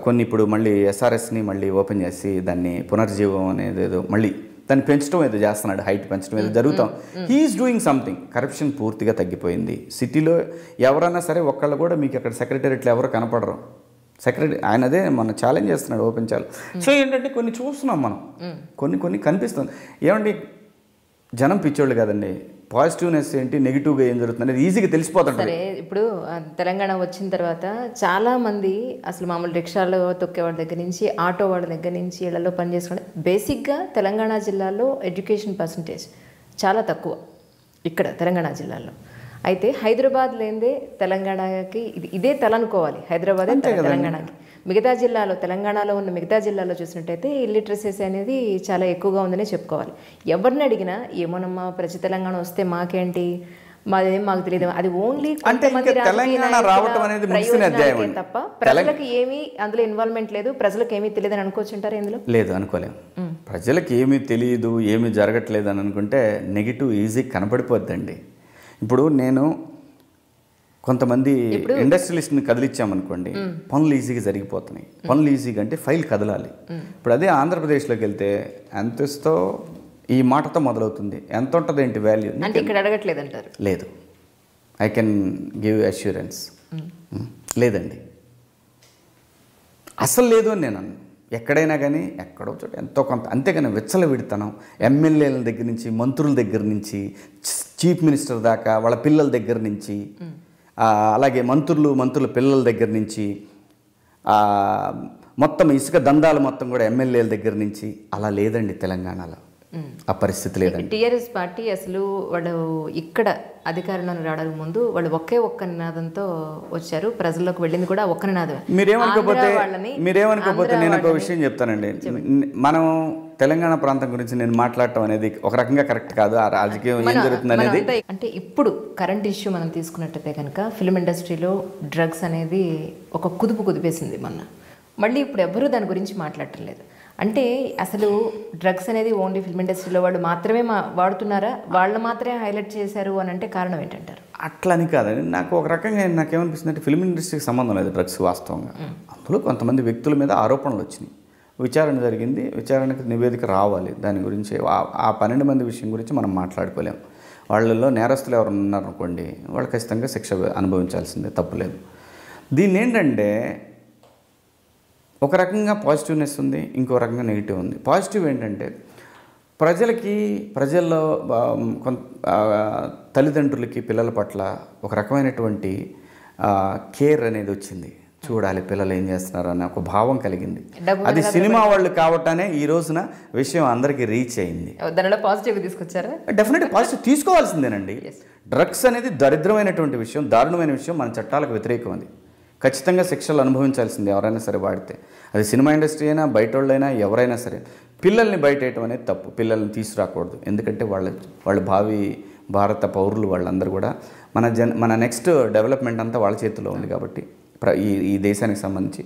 కొన్ని ఇప్పుడు మళ్ళీ ఎస్ఆర్ఎస్ని మళ్ళీ ఓపెన్ చేసి దాన్ని పునర్జీవం అనేది ఏదో మళ్ళీ దాన్ని పెంచడం ఏదో చేస్తున్నాడు, హైట్ పెంచడం ఏదో జరుగుతాం. He is doing something. కరప్షన్ పూర్తిగా తగ్గిపోయింది సిటీలో. ఎవరైనా సరే ఒక్కళ్ళు కూడా మీకు అక్కడ సెక్రటేరియట్లో ఎవరు కనపడరు. ఆయన అదే మన ఛాలెంజ్ చేస్తున్నాడు, ఓపెన్ ఛాలెంజ్. సో ఏంటంటే కొన్ని చూస్తున్నాం మనం, కొన్ని కనిపిస్తుంది. ఏమండి, జనం పిచ్చోళ్ళు కదండి. పాజిటివ్నెస్ ఏంటి, నెగిటివ్గా ఏం జరుగుతుంది అనేది ఈజీగా తెలిసిపోతుంది. సరే, ఇప్పుడు తెలంగాణ వచ్చిన తర్వాత చాలామంది అసలు మామూలు రిక్షాలో తొక్కేవాడి దగ్గర నుంచి, ఆటో వాడి దగ్గర నుంచి, ఇళ్లలో పనిచేసుకుంటే బేసిక్గా తెలంగాణ జిల్లాలో ఎడ్యుకేషన్ పర్సంటేజ్ చాలా తక్కువ ఇక్కడ తెలంగాణ జిల్లాలో. అయితే హైదరాబాద్ లేదే తెలంగాణకి ఇదే తల అనుకోవాలి. హైదరాబాదే తెలంగాణకి. మిగతా జిల్లాలో, తెలంగాణలో ఉన్న మిగతా జిల్లాలో చూసినట్టయితే ఇల్లిటరసీస్ అనేది చాలా ఎక్కువగా ఉందనే చెప్పుకోవాలి. ఎవరిని అడిగినా ఏమోనమ్మా ప్రతి తెలంగాణ వస్తే మాకేంటి, మాదేం మాకు తెలియదు, అది ఓన్లీ తప్ప ప్రజలకు ఏమీ అందులో ఇన్వాల్వ్మెంట్ లేదు, ప్రజలకు ఏమీ తెలియదు అని అనుకోవచ్చుంటారు. ఇందులో లేదు, అనుకోలేము. ప్రజలకు ఏమీ తెలియదు, ఏమీ జరగట్లేదు అని అనుకుంటే నెగిటివ్ ఈజీ కనపడిపోద్దండి. ఇప్పుడు నేను కొంతమంది ఇండస్ట్రియలిస్ట్ని కదిలిచ్చామనుకోండి, పనులు ఈజీగా జరిగిపోతున్నాయి. పనులు ఈజీగా అంటే ఫైల్ కదలాలి. ఇప్పుడు అదే ఆంధ్రప్రదేశ్లోకి వెళ్తే ఎంతతో ఈ మాటతో మొదలవుతుంది, ఎంత ఉంటుంది ఏంటి వాల్యూ అంటే ఇక్కడ అడగట్లేదు అంటారు. లేదు, ఐ కెన్ గివ్ అష్యూరెన్స్. లేదండి, అసలు లేదు అని నేను ఎక్కడైనా కానీ ఎక్కడో చోట ఎంతో కొంత, అంతేగాని విచ్చలవిడితనం ఎమ్మెల్యేల దగ్గర నుంచి, మంత్రుల దగ్గర నుంచి, చీఫ్ మినిస్టర్ దాకా, వాళ్ళ పిల్లల దగ్గర నుంచి అలాగే మంత్రుల పిల్లల దగ్గర నుంచి మొత్తం ఇసుక దందాలు మొత్తం కూడా ఎమ్మెల్యేల దగ్గర నుంచి అలా లేదండి తెలంగాణలో. ఆ పరిస్థితి లేదండి. టీఆర్ఎస్ పార్టీ అసలు వాళ్ళు ఇక్కడ అధికారంలోకి రావడానికి ముందు వాళ్ళు ఒక్క నినాదంతో వచ్చారు, ప్రజల్లోకి వెళ్ళింది కూడా ఒక్క నినాదమే. మీరేమనుకోకపోతే నేను ఒక విషయం చెప్తానండి. మనం తెలంగాణ ప్రాంతం గురించి నేను మాట్లాడటం అనేది ఒక రకంగా కరెక్ట్ కాదు. ఆ రాజకీయం ఏం జరుగుతుంది అనేది అంటే ఇప్పుడు కరెంట్ ఇష్యూ మనం తీసుకున్నట్టయితే కనుక ఫిల్మ్ ఇండస్ట్రీలో డ్రగ్స్ అనేది ఒక కుదిపేసింది మొన్న. మళ్ళీ ఇప్పుడు ఎవరూ దాని గురించి మాట్లాడటం లేదు. అంటే అసలు డ్రగ్స్ అనేది ఓన్లీ ఫిల్మ్ ఇండస్ట్రీలో వాళ్ళు మాత్రమే వాడుతున్నారా, వాళ్ళు మాత్రమే హైలైట్ చేశారు అని అంటే కారణం ఏంటంటారు? అట్లా అని కాదండి. నాకు ఒక రకంగా నాకేమనిపిస్తుంది అంటే ఫిల్మ్ ఇండస్ట్రీకి సంబంధం లేదు డ్రగ్స్ వాస్తవంగా. అందులో కొంతమంది వ్యక్తుల మీద ఆరోపణలు వచ్చినాయి, విచారణ జరిగింది, విచారణకు నివేదిక రావాలి. దాని గురించి ఆ 12 మంది విషయం గురించి మనం మాట్లాడుకోలేము. వాళ్ళల్లో నేరస్తులు ఎవరు ఉన్నారనుకోండి, వాళ్ళు ఖచ్చితంగా శిక్ష అనుభవించాల్సిందే, తప్పులేదు. దీన్ని ఏంటంటే ఒక రకంగా పాజిటివ్నెస్ ఉంది, ఇంకో రకంగా నెగిటివ్ ఉంది. పాజిటివ్ ఏంటంటే ప్రజల్లో తల్లిదండ్రులకి పిల్లల పట్ల ఒక రకమైనటువంటి కేర్ అనేది వచ్చింది. చూడాలి పిల్లలు ఏం చేస్తున్నారు అనే ఒక భావం కలిగింది. అది సినిమా వాళ్ళు కావటానే ఈ రోజున విషయం అందరికీ రీచ్ అయింది. దానిలో పాజిటివ్ తీసుకొచ్చారా? డెఫినెట్గా పాజిటివ్ తీసుకోవాల్సిందేనండి. డ్రగ్స్ అనేది దరిద్రమైనటువంటి విషయం, దారుణమైన విషయం, మన చట్టాలకు వ్యతిరేకం. అది ఖచ్చితంగా శిక్షలు అనుభవించాల్సింది ఎవరైనా సరే వాడితే. అది సినిమా ఇండస్ట్రీ అయినా, బయట వాళ్ళైనా, ఎవరైనా సరే. పిల్లల్ని బయటేయటం అనేది తప్పు, పిల్లల్ని తీసుకురాకూడదు. ఎందుకంటే వాళ్ళ భావి భారత పౌరులు, వాళ్ళందరూ కూడా మన నెక్స్ట్ డెవలప్మెంట్ అంతా వాళ్ళ చేతిలో ఉంది. కాబట్టి ఈ దేశానికి సంబంధించి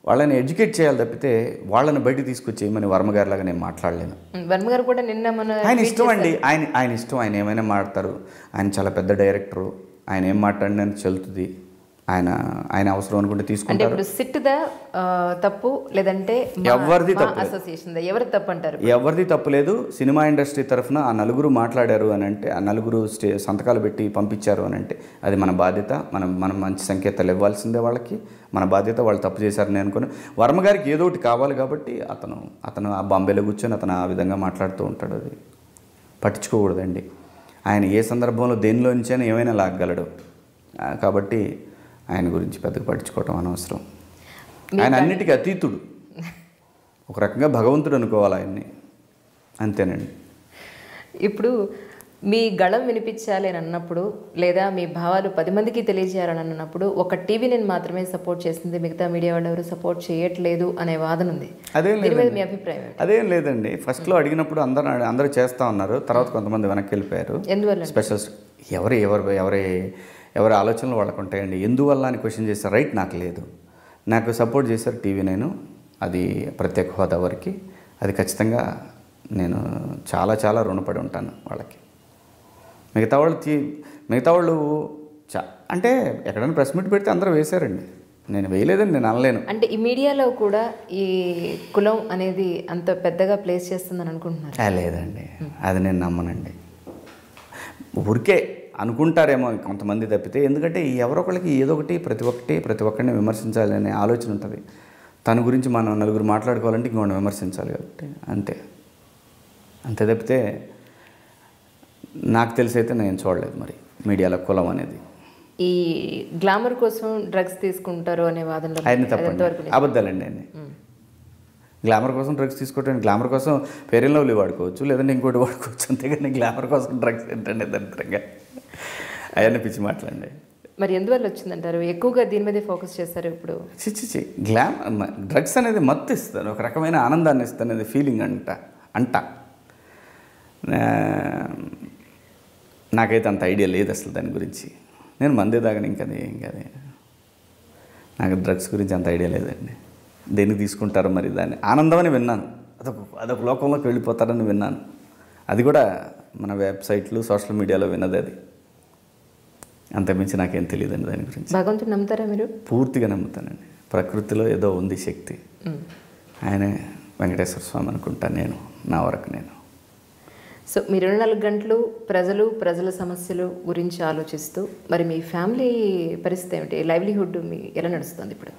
వాళ్ళని ఎడ్యుకేట్ చేయాలి తప్పితే వాళ్ళని బయట తీసుకొచ్చేయమని వర్మగారి లాగా నేను మాట్లాడలేను. వర్మగారు కూడా నిన్న ఆయన ఇష్టం అండి, ఆయన ఇష్టం, ఆయన ఏమైనా మాట్లాడతారు. ఆయన చాలా పెద్ద డైరెక్టరు, ఆయన ఏం మాట్లాడినా చెల్లుతుంది. ఆయన అవసరం అనుకుంటే తీసుకుంటారు. ఇప్పుడు సిట్ దా తప్పు లేదంటే ఎవరిది తప్పు, అసోసియేషన్ దా ఎవరిది తప్పు అంటారు? ఎవరిది తప్పు లేదు. సినిమా ఇండస్ట్రీ తరఫున ఆ 9 మాట్లాడారు అని అంటే, ఆ 9 సంతకాలు పెట్టి పంపించారు అని అంటే అది మన బాధ్యత. మనం మంచి సంకేతాలు ఇవ్వాల్సిందే వాళ్ళకి. మన బాధ్యత. వాళ్ళు తప్పు చేశారని అనుకుని వర్మగారికి ఏదో ఒకటి కావాలి కాబట్టి అతను ఆ బాంబేలో కూర్చొని అతను ఆ విధంగా మాట్లాడుతూ ఉంటాడు. అది పట్టించుకోకూడదండి. ఆయన ఏ సందర్భంలో దేనిలో నుంచైనా ఏమైనా లాగగలడు. కాబట్టి ఆయన గురించి పెద్దగా పట్టించుకోవటం అనవసరం. ఆయన అన్నిటికీ అతీతుడు, ఒక రకంగా భగవంతుడు అనుకోవాలి ఆయన్ని, అంతేనండి. ఇప్పుడు మీ గళం వినిపించాలి అని అన్నప్పుడు, లేదా మీ భావాలు 10 మందికి తెలియజేయాలని అన్నప్పుడు ఒక టీవీ నేను మాత్రమే సపోర్ట్ చేస్తుంది, మిగతా మీడియా వాళ్ళు ఎవరు సపోర్ట్ చేయట్లేదు అనే వాదన ఉంది. అదేం లేదు, మీ అభిప్రాయం? అదేం లేదండి. ఫస్ట్లో అడిగినప్పుడు అందరూ చేస్తూ ఉన్నారు, తర్వాత కొంతమంది వెనక్కి వెళ్ళిపోయారు. ఎందువల్ల? స్పెషల్స్ ఎవరి ఆలోచనలు వాళ్ళకు ఉంటాయండి. ఎందువల్ల అని క్వశ్చన్ చేస్తారు. రైట్, నాకు లేదు. నాకు సపోర్ట్ చేశారు టీవీ నైన్, అది ప్రత్యేక హోదా వరకు. అది ఖచ్చితంగా నేను చాలా చాలా రుణపడి ఉంటాను వాళ్ళకి. మిగతా వాళ్ళు అంటే ఎక్కడైనా ప్రెస్ మీట్ పెడితే అందరూ వేశారండి, నేను వేయలేదని నేను అనలేను. అంటే ఈ మీడియాలో కూడా ఈ కులం అనేది అంత పెద్దగా ప్లేస్ చేస్తుందని అనుకుంటున్నారు? లేదండి, అది నేను నమ్మనండి. ఊరికే అనుకుంటారేమో కొంతమంది తప్పితే. ఎందుకంటే ఎవరొకరికి ఏదో ఒకటి ప్రతి ఒక్కరిని విమర్శించాలనే ఆలోచన ఉంటుంది. తన గురించి మనం 9 మాట్లాడుకోవాలంటే ఇంకొకటి విమర్శించాలి కాబట్టి అంతే తప్పితే నాకు తెలిసైతే నేను చూడలేదు మరి మీడియాలో కులం అనేది. ఈ గ్లామర్ కోసం డ్రగ్స్ తీసుకుంటారు అనే వాదనలో ఆయన తప్పండి, అబద్ధాలండి. ఆయన గ్లామర్ కోసం డ్రగ్స్ తీసుకోవటానికి, గ్లామర్ కోసం ఫెయిర్ అండ్ లవ్లీ వాడుకోవచ్చు, లేదంటే ఇంకోటి వాడుకోవచ్చు, అంతేగాని గ్లామర్ కోసం డ్రగ్స్ ఏంటండి దరిద్రంగా. అవన్నీ పిచ్చి మాట్లాడండి. మరి ఎందువల్ల వచ్చిందంటారు? ఎక్కువగా దీని మీదే ఫోకస్ చేస్తారు ఇప్పుడు. డ్రగ్స్ అనేది మత్తు ఇస్తారు, ఒక రకమైన ఆనందాన్ని ఇస్తుంది, అనేది ఫీలింగ్ అంట. నాకైతే అంత ఐడియా లేదు అసలు దాని గురించి. నేను మందే తాగను, ఇంకది నాకు డ్రగ్స్ గురించి అంత ఐడియా లేదండి. దేనికి తీసుకుంటారో మరి, దాన్ని ఆనందం అని విన్నాను, అదొక లోకంలోకి వెళ్ళిపోతారని విన్నాను. అది కూడా మన వెబ్సైట్లు, సోషల్ మీడియాలో విన్నది. అది అంతకుమించి నాకేం తెలియదండి దాని గురించి. భగవంతుడు నమ్ముతారా మీరు? పూర్తిగా నమ్ముతానండి. ప్రకృతిలో ఏదో ఉంది శక్తి, ఆయనే వెంకటేశ్వర స్వామి అనుకుంటాను నేను, నా వరకు నేను. సో మీరు 24 గంటలు ప్రజల సమస్యలు గురించి ఆలోచిస్తూ, మరి మీ ఫ్యామిలీ పరిస్థితి ఏమిటి? లైవ్లీహుడ్ ఎలా నడుస్తుంది ఇప్పుడు?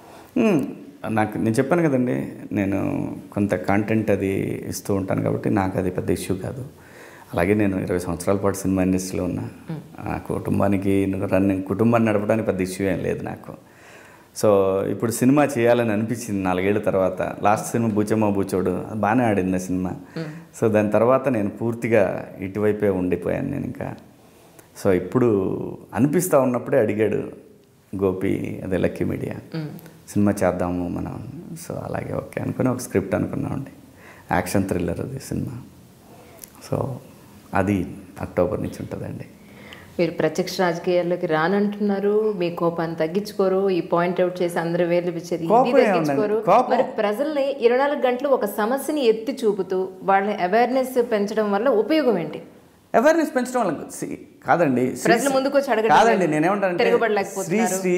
నేను చెప్పాను కదండి, నేను కొంత కాంటెంట్ అది ఇస్తూ ఉంటాను కాబట్టి నాకు అది పెద్ద ఇష్యూ కాదు. అలాగే నేను 20 సంవత్సరాల పాటు సినిమా ఇండస్ట్రీలో ఉన్నా. ఆ కుటుంబానికి కుటుంబాన్ని నడపడానికి పెద్ద ఇష్యూ ఏం లేదు నాకు. సో ఇప్పుడు సినిమా చేయాలని అనిపించింది 4 ఏళ్ళ తర్వాత. లాస్ట్ సినిమా బూచమ్మ బూచోడు బాగానే ఆడింది ఆ సినిమా. సో దాని తర్వాత నేను పూర్తిగా ఇటువైపే ఉండిపోయాను నేను ఇంకా. సో ఇప్పుడు అనిపిస్తూ ఉన్నప్పుడే అడిగాడు గోపి, అదే లక్కీ మీడియా, సినిమా చేద్దాము మనం. సో అలాగే ఓకే అనుకుని ఒక స్క్రిప్ట్ అనుకున్నామండి. యాక్షన్ థ్రిల్లర్ అది సినిమా. సో అది అక్టోబర్ నుంచి ఉంటుందండి. మీరు ప్రత్యక్ష రాజకీయాల్లోకి రానంటున్నారు, మీ కోపాన్ని తగ్గించుకోరు, ఈ పాయింట్అవుట్ చేసి అందరూ వేలు పిచ్చేది ఇది తగ్గించుకోరు. మరి ప్రజల్ని 24 గంటలు ఒక సమస్యని ఎత్తి చూపుతూ వాళ్ళ అవేర్నెస్ పెంచడం వల్ల ఉపయోగం ఏంటి? అవేర్నెస్ పెంచడం వల్ల కాదండి, ప్రజల ముందుకు వచ్చి అడగడం కాదండి. నేనేమంటానంటే శ్రీ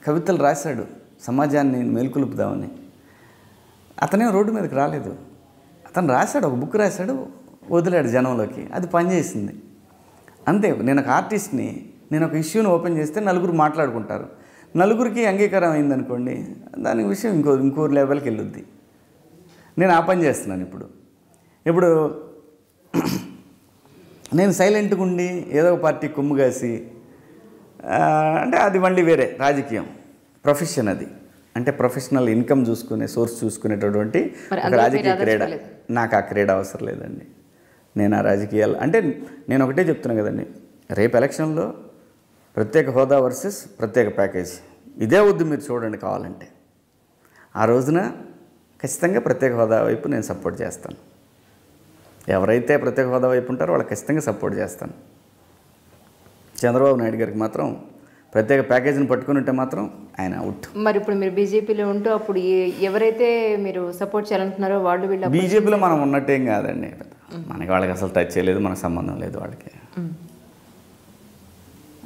కవితలు రాశాడు సమాజాన్ని మేల్కొలుపుదామని. అతనే రోడ్డు మీదకి రాలేదు. అతను రాశాడు, ఒక బుక్ రాశాడు, వదిలాడు జనంలోకి, అది పనిచేసింది అంతే. నేను ఒక ఆర్టిస్ట్ని, నేను ఒక ఇష్యూని ఓపెన్ చేస్తే నలుగురు మాట్లాడుకుంటారు. నలుగురికి అంగీకారం అయిందనుకోండి, దాని విషయం ఇంకో లెవెల్కి వెళ్ళొద్ది. నేను ఆ పని చేస్తున్నాను ఇప్పుడు నేను సైలెంట్గా ఉండి ఏదో ఒక పార్టీ కొమ్ము కాసి అంటే అది మళ్ళీ వేరే రాజకీయం, ప్రొఫెషన్ అది. అంటే ప్రొఫెషనల్ ఇన్కమ్ చూసుకునే సోర్స్ చూసుకునేటటువంటి ఒక రాజకీయ క్రీడ. నాకు ఆ క్రీడ అవసరం లేదండి. నేను ఆ రాజకీయాలు అంటే నేను ఒకటే చెప్తున్నాను కదండి, రేపు ఎలక్షన్లో ప్రత్యేక హోదా వర్సెస్ ప్రత్యేక ప్యాకేజ్ ఇదే వద్దు, మీరు చూడండి కావాలంటే. ఆ రోజున ఖచ్చితంగా ప్రత్యేక హోదా వైపు నేను సపోర్ట్ చేస్తాను. ఎవరైతే ప్రత్యేక హోదా వైపు ఉంటారో వాళ్ళకి ఖచ్చితంగా సపోర్ట్ చేస్తాను. చంద్రబాబు నాయుడు గారికి మాత్రం ప్రత్యేక ప్యాకేజీని పట్టుకుని ఉంటే మాత్రం ఆయన అవుట్. మరి ఇప్పుడు మీరు బీజేపీలో ఉంటూ అప్పుడు ఎవరైతే మీరు సపోర్ట్ చేయాలనుకున్నారో వాళ్ళు వీళ్ళు బీజేపీలో మనం ఉన్నట్టేం కాదండి, మనకి వాళ్ళకి అసలు టచ్ చేయలేదు, మనకు సంబంధం లేదు వాళ్ళకి.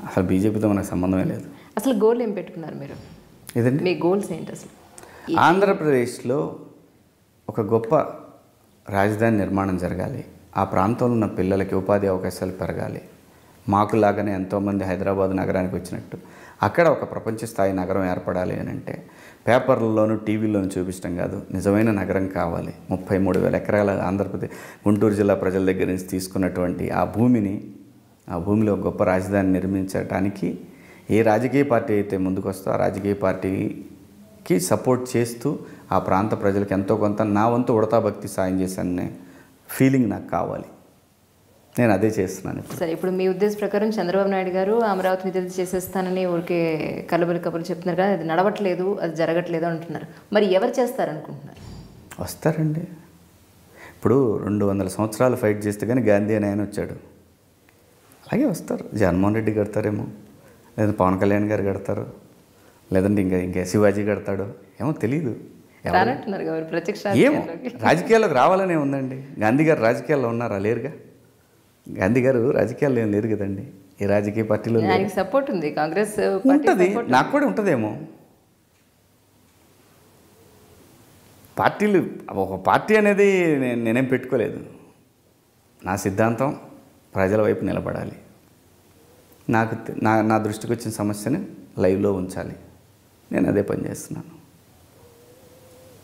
అసలు బీజేపీతో మనకు సంబంధమే లేదు. అసలు గోల్ ఏం పెట్టుకున్నారు మీరు? ఇదండి మీ గోల్స్ ఏంటి అసలు? ఆంధ్రప్రదేశ్లో ఒక గొప్ప రాజధాని నిర్మాణం జరగాలి, ఆ ప్రాంతంలో ఉన్న పిల్లలకి ఉపాధి అవకాశాలు పెరగాలి. మాకులాగానే ఎంతోమంది హైదరాబాద్ నగరానికి వచ్చినట్టు అక్కడ ఒక ప్రపంచ స్థాయి నగరం ఏర్పడాలి అని అంటే పేపర్లలోనూ టీవీల్లోనూ చూపించడం కాదు, నిజమైన నగరం కావాలి. 33,000 ఎకరాల ఆంధ్రప్రదేశ్ గుంటూరు జిల్లా ప్రజల దగ్గర నుంచి తీసుకున్నటువంటి ఆ భూమిలో గొప్ప రాజధాని నిర్మించడానికి ఏ రాజకీయ పార్టీ అయితే ముందుకు వస్తో ఆ రాజకీయ పార్టీకి సపోర్ట్ చేస్తూ ఆ ప్రాంత ప్రజలకు ఎంతో కొంత నా వంతు ఉడతా భక్తి సాయం చేశాననే ఫీలింగ్ నాకు కావాలి. నేను అదే చేస్తున్నాను. సరే, ఇప్పుడు మీ ఉద్దేశ ప్రకారం చంద్రబాబు నాయుడు గారు అమరావతి విడుదల చేసేస్తానని ఊరికే కబుర్లు చెప్తున్నారు కదా, అది నడవట్లేదు, అది జరగట్లేదు అంటున్నారు. మరి ఎవరు చేస్తారనుకుంటున్నారు? వస్తారండి. ఇప్పుడు 200 సంవత్సరాలు ఫైట్ చేస్తే కానీ గాంధీ అని ఆయన వచ్చాడు. అలాగే వస్తారు. జగన్మోహన్ రెడ్డి కడతారేమో, లేదా పవన్ కళ్యాణ్ గారు కడతారు, లేదంటే ఇంకా శివాజీ కడతాడు, ఏమో తెలియదు. ఏమో రాజకీయాల్లోకి రావాలనే ఉందండి. గాంధీ గారు రాజకీయాల్లో ఉన్నారా? లేరుగా. గాంధీ గారు రాజకీయాల్లో ఏం లేరు కదండి. ఏ రాజకీయ పార్టీలో సపోర్ట్ ఉంది, కాంగ్రెస్ ఉంటుంది, నాకు కూడా ఉంటుందేమో. పార్టీలు ఒక పార్టీ అనేది నేనేం పెట్టుకోలేదు. నా సిద్ధాంతం ప్రజల వైపు నిలబడాలి, నా దృష్టికి వచ్చిన సమస్యని లైవ్లో ఉంచాలి. నేను అదే పని చేస్తున్నాను.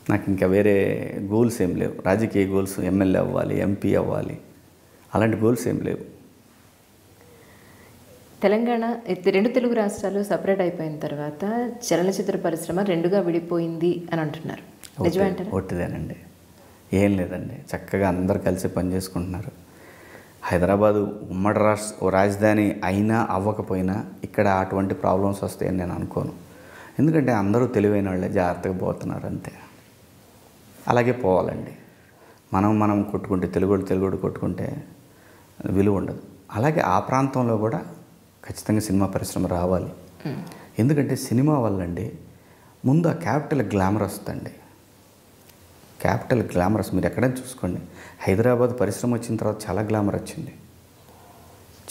నాకు ఇంకా వేరే గోల్స్ ఏం లేవు. రాజకీయ గోల్స్ ఎమ్మెల్యే అవ్వాలి, ఎంపీ అవ్వాలి, అలాంటి గోల్స్ ఏం లేవు. తెలంగాణ 2 తెలుగు రాష్ట్రాలు సపరేట్ అయిపోయిన తర్వాత చలనచిత్ర పరిశ్రమ 2గా విడిపోయింది అని అంటున్నారు. నిజమేంటారా? ఒట్టిదేనండి, ఏం లేదండి. చక్కగా అందరు కలిసి పనిచేసుకుంటున్నారు. హైదరాబాదు ఉమ్మడి రాజధాని అయినా అవ్వకపోయినా ఇక్కడ అటువంటి ప్రాబ్లమ్స్ వస్తాయని నేను అనుకోను. ఎందుకంటే అందరూ తెలివైన వాళ్ళే, జాగ్రత్తగా పోతున్నారు అంతే. అలాగే పోవాలండి. మనం కొట్టుకుంటే తెలుగుడు కొట్టుకుంటే విలువ ఉండదు. అలాగే ఆ ప్రాంతంలో కూడా ఖచ్చితంగా సినిమా పరిశ్రమ రావాలి. ఎందుకంటే సినిమా వల్లండి ముందు ఆ క్యాపిటల్ గ్లామర్ వస్తుందండి. క్యాపిటల్ గ్లామరస్ మీరు ఎక్కడైనా చూసుకోండి. హైదరాబాద్ పరిశ్రమ వచ్చిన తర్వాత చాలా గ్లామర్ వచ్చింది.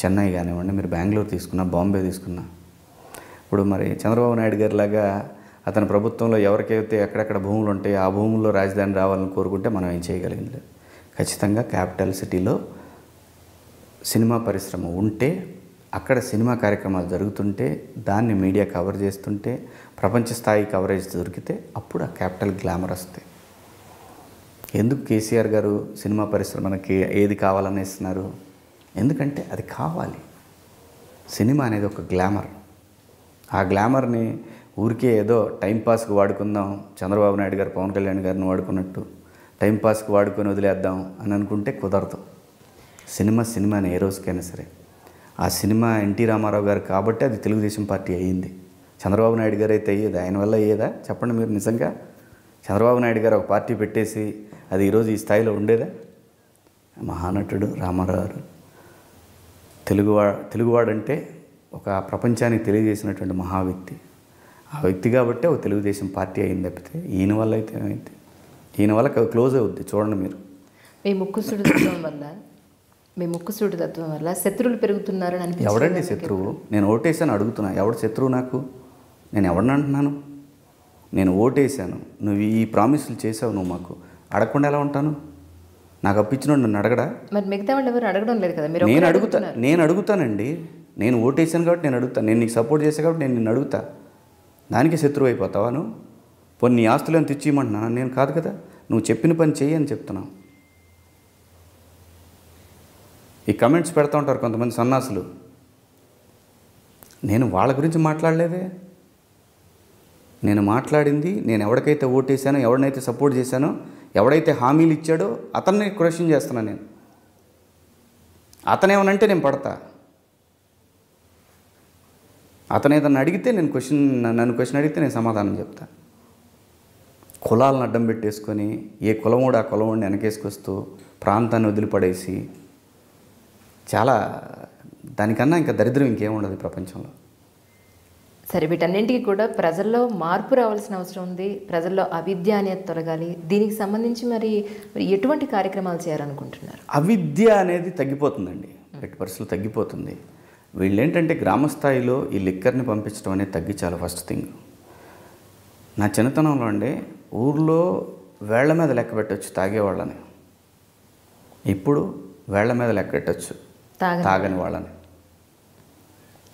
చెన్నై కానివ్వండి, మీరు బెంగళూరు తీసుకున్నా, బాంబే తీసుకున్నా. ఇప్పుడు మరి చంద్రబాబు నాయుడు గారి లాగా అతని ప్రభుత్వంలో ఎవరికైతే ఎక్కడెక్కడ భూములు ఉంటాయో ఆ భూముల్లో రాజధాని రావాలని కోరుకుంటే మనం ఏం చేయగలిగింది లేదు. ఖచ్చితంగా క్యాపిటల్ సిటీలో సినిమా పరిశ్రమ ఉంటే, అక్కడ సినిమా కార్యక్రమాలు జరుగుతుంటే, దాన్ని మీడియా కవర్ చేస్తుంటే, ప్రపంచ స్థాయి కవరేజ్ దొరికితే అప్పుడు ఆ క్యాపిటల్ గ్లామర్ వస్తాయి. ఎందుకు కేసీఆర్ గారు సినిమా పరిశ్రమకి ఏది కావాలని ఇస్తున్నారు? ఎందుకంటే అది కావాలి. సినిమా అనేది ఒక గ్లామర్. ఆ గ్లామర్ని ఊరికే ఏదో టైంపాస్కి వాడుకుందాం, చంద్రబాబు నాయుడు గారు పవన్ కళ్యాణ్ గారిని వాడుకున్నట్టు టైంపాస్కి వాడుకొని వదిలేద్దాం అని అనుకుంటే కుదరదు. సినిమాని ఏ రోజుకైనా సరే. ఆ సినిమా ఎన్టీ రామారావు గారు కాబట్టి అది తెలుగుదేశం పార్టీ అయ్యింది. చంద్రబాబు నాయుడు గారు అయితే అయ్యేది, ఆయన వల్ల అయ్యేదా చెప్పండి మీరు? నిజంగా చంద్రబాబు నాయుడు గారు ఒక పార్టీ పెట్టేసి అది ఈరోజు ఈ స్థాయిలో ఉండేదా? మహానటుడు రామారావు గారు తెలుగువాడంటే ఒక ప్రపంచానికి తెలియజేసినటువంటి మహా వ్యక్తి. ఆ వ్యక్తి కాబట్టే ఒక తెలుగుదేశం పార్టీ అయింది తప్పితే ఈయన వల్ల అయితే ఏమైతే, ఈయన వల్ల క్లోజ్ అవుద్ది. చూడండి మీరు. మీ ముక్కుసూడి తత్వం వల్ల శత్రువులు పెరుగుతున్నారని అనిపిస్తుంది. ఎవడండి శత్రువు? నేను ఓటేసాను అడుగుతున్నా, ఎవడు శత్రువు నాకు? నేను ఎవరిని అంటున్నాను? నేను ఓటేసాను, నువ్వు ఈ ప్రామిసులు చేసావు, నువ్వు మాకు అడగకుండా ఎలా ఉంటాను? నాకు అప్పించినోడు నన్ను అడగడా? మరి మిగతా వాళ్ళు ఎవరు అడగడం లేదు కదా. మీరు నేను అడుగుతానండి. నేను ఓటేసాను కాబట్టి నేను అడుగుతాను. నేను నీకు సపోర్ట్ చేసా కాబట్టి నేను నిన్ను అడుగుతా. దానికి శత్రువు అయిపోతావా నువ్వు? పోనీ నీ ఆస్తులను తెచ్చిమంటున్నా? నేను కాదు కదా. నువ్వు చెప్పిన పని చెయ్యి అని చెప్తున్నావు. ఈ కమెంట్స్ పెడతా ఉంటారు కొంతమంది సన్నాసులు. నేను వాళ్ళ గురించి మాట్లాడలేదే. నేను మాట్లాడింది, నేను ఎవరికైతే ఓటేసానో, ఎవరినైతే సపోర్ట్ చేశానో, ఎవడైతే హామీలు ఇచ్చాడో అతన్ని క్వశ్చన్ చేస్తున్నాను నేను. అతనేమనంటే నేను పడతా. అతను ఏదన్నా అడిగితే నన్ను క్వశ్చన్ అడిగితే నేను సమాధానం చెప్తా. కులాలను అడ్డం పెట్టేసుకొని ఏ కులముడు ఆ కులముడిని వెనకేసుకొస్తూ ప్రాంతాన్ని వదిలిపడేసి చాలా, దానికన్నా ఇంకా దరిద్రం ఇంకేముండదు ప్రపంచంలో. సరే, వీటన్నింటికి కూడా ప్రజల్లో మార్పు రావాల్సిన అవసరం ఉంది. ప్రజల్లో అవిద్య అనేది తొలగాలి. దీనికి సంబంధించి మరి ఎటువంటి కార్యక్రమాలు చేయాలనుకుంటున్నారు? అవిద్య అనేది తగ్గిపోతుందండి, ఎట్టి పరిస్థితులు తగ్గిపోతుంది. వీళ్ళు ఏంటంటే గ్రామ స్థాయిలో ఈ లిక్కర్ని పంపించడం అనేది తగ్గించాలి ఫస్ట్ థింగ్. నా చిన్నతనంలో అండి ఊర్లో వేళ్ల మీద లెక్క పెట్టచ్చు తాగేవాళ్ళని. ఇప్పుడు వేళ్ల మీద లెక్క పెట్టచ్చు తాగని వాళ్ళని.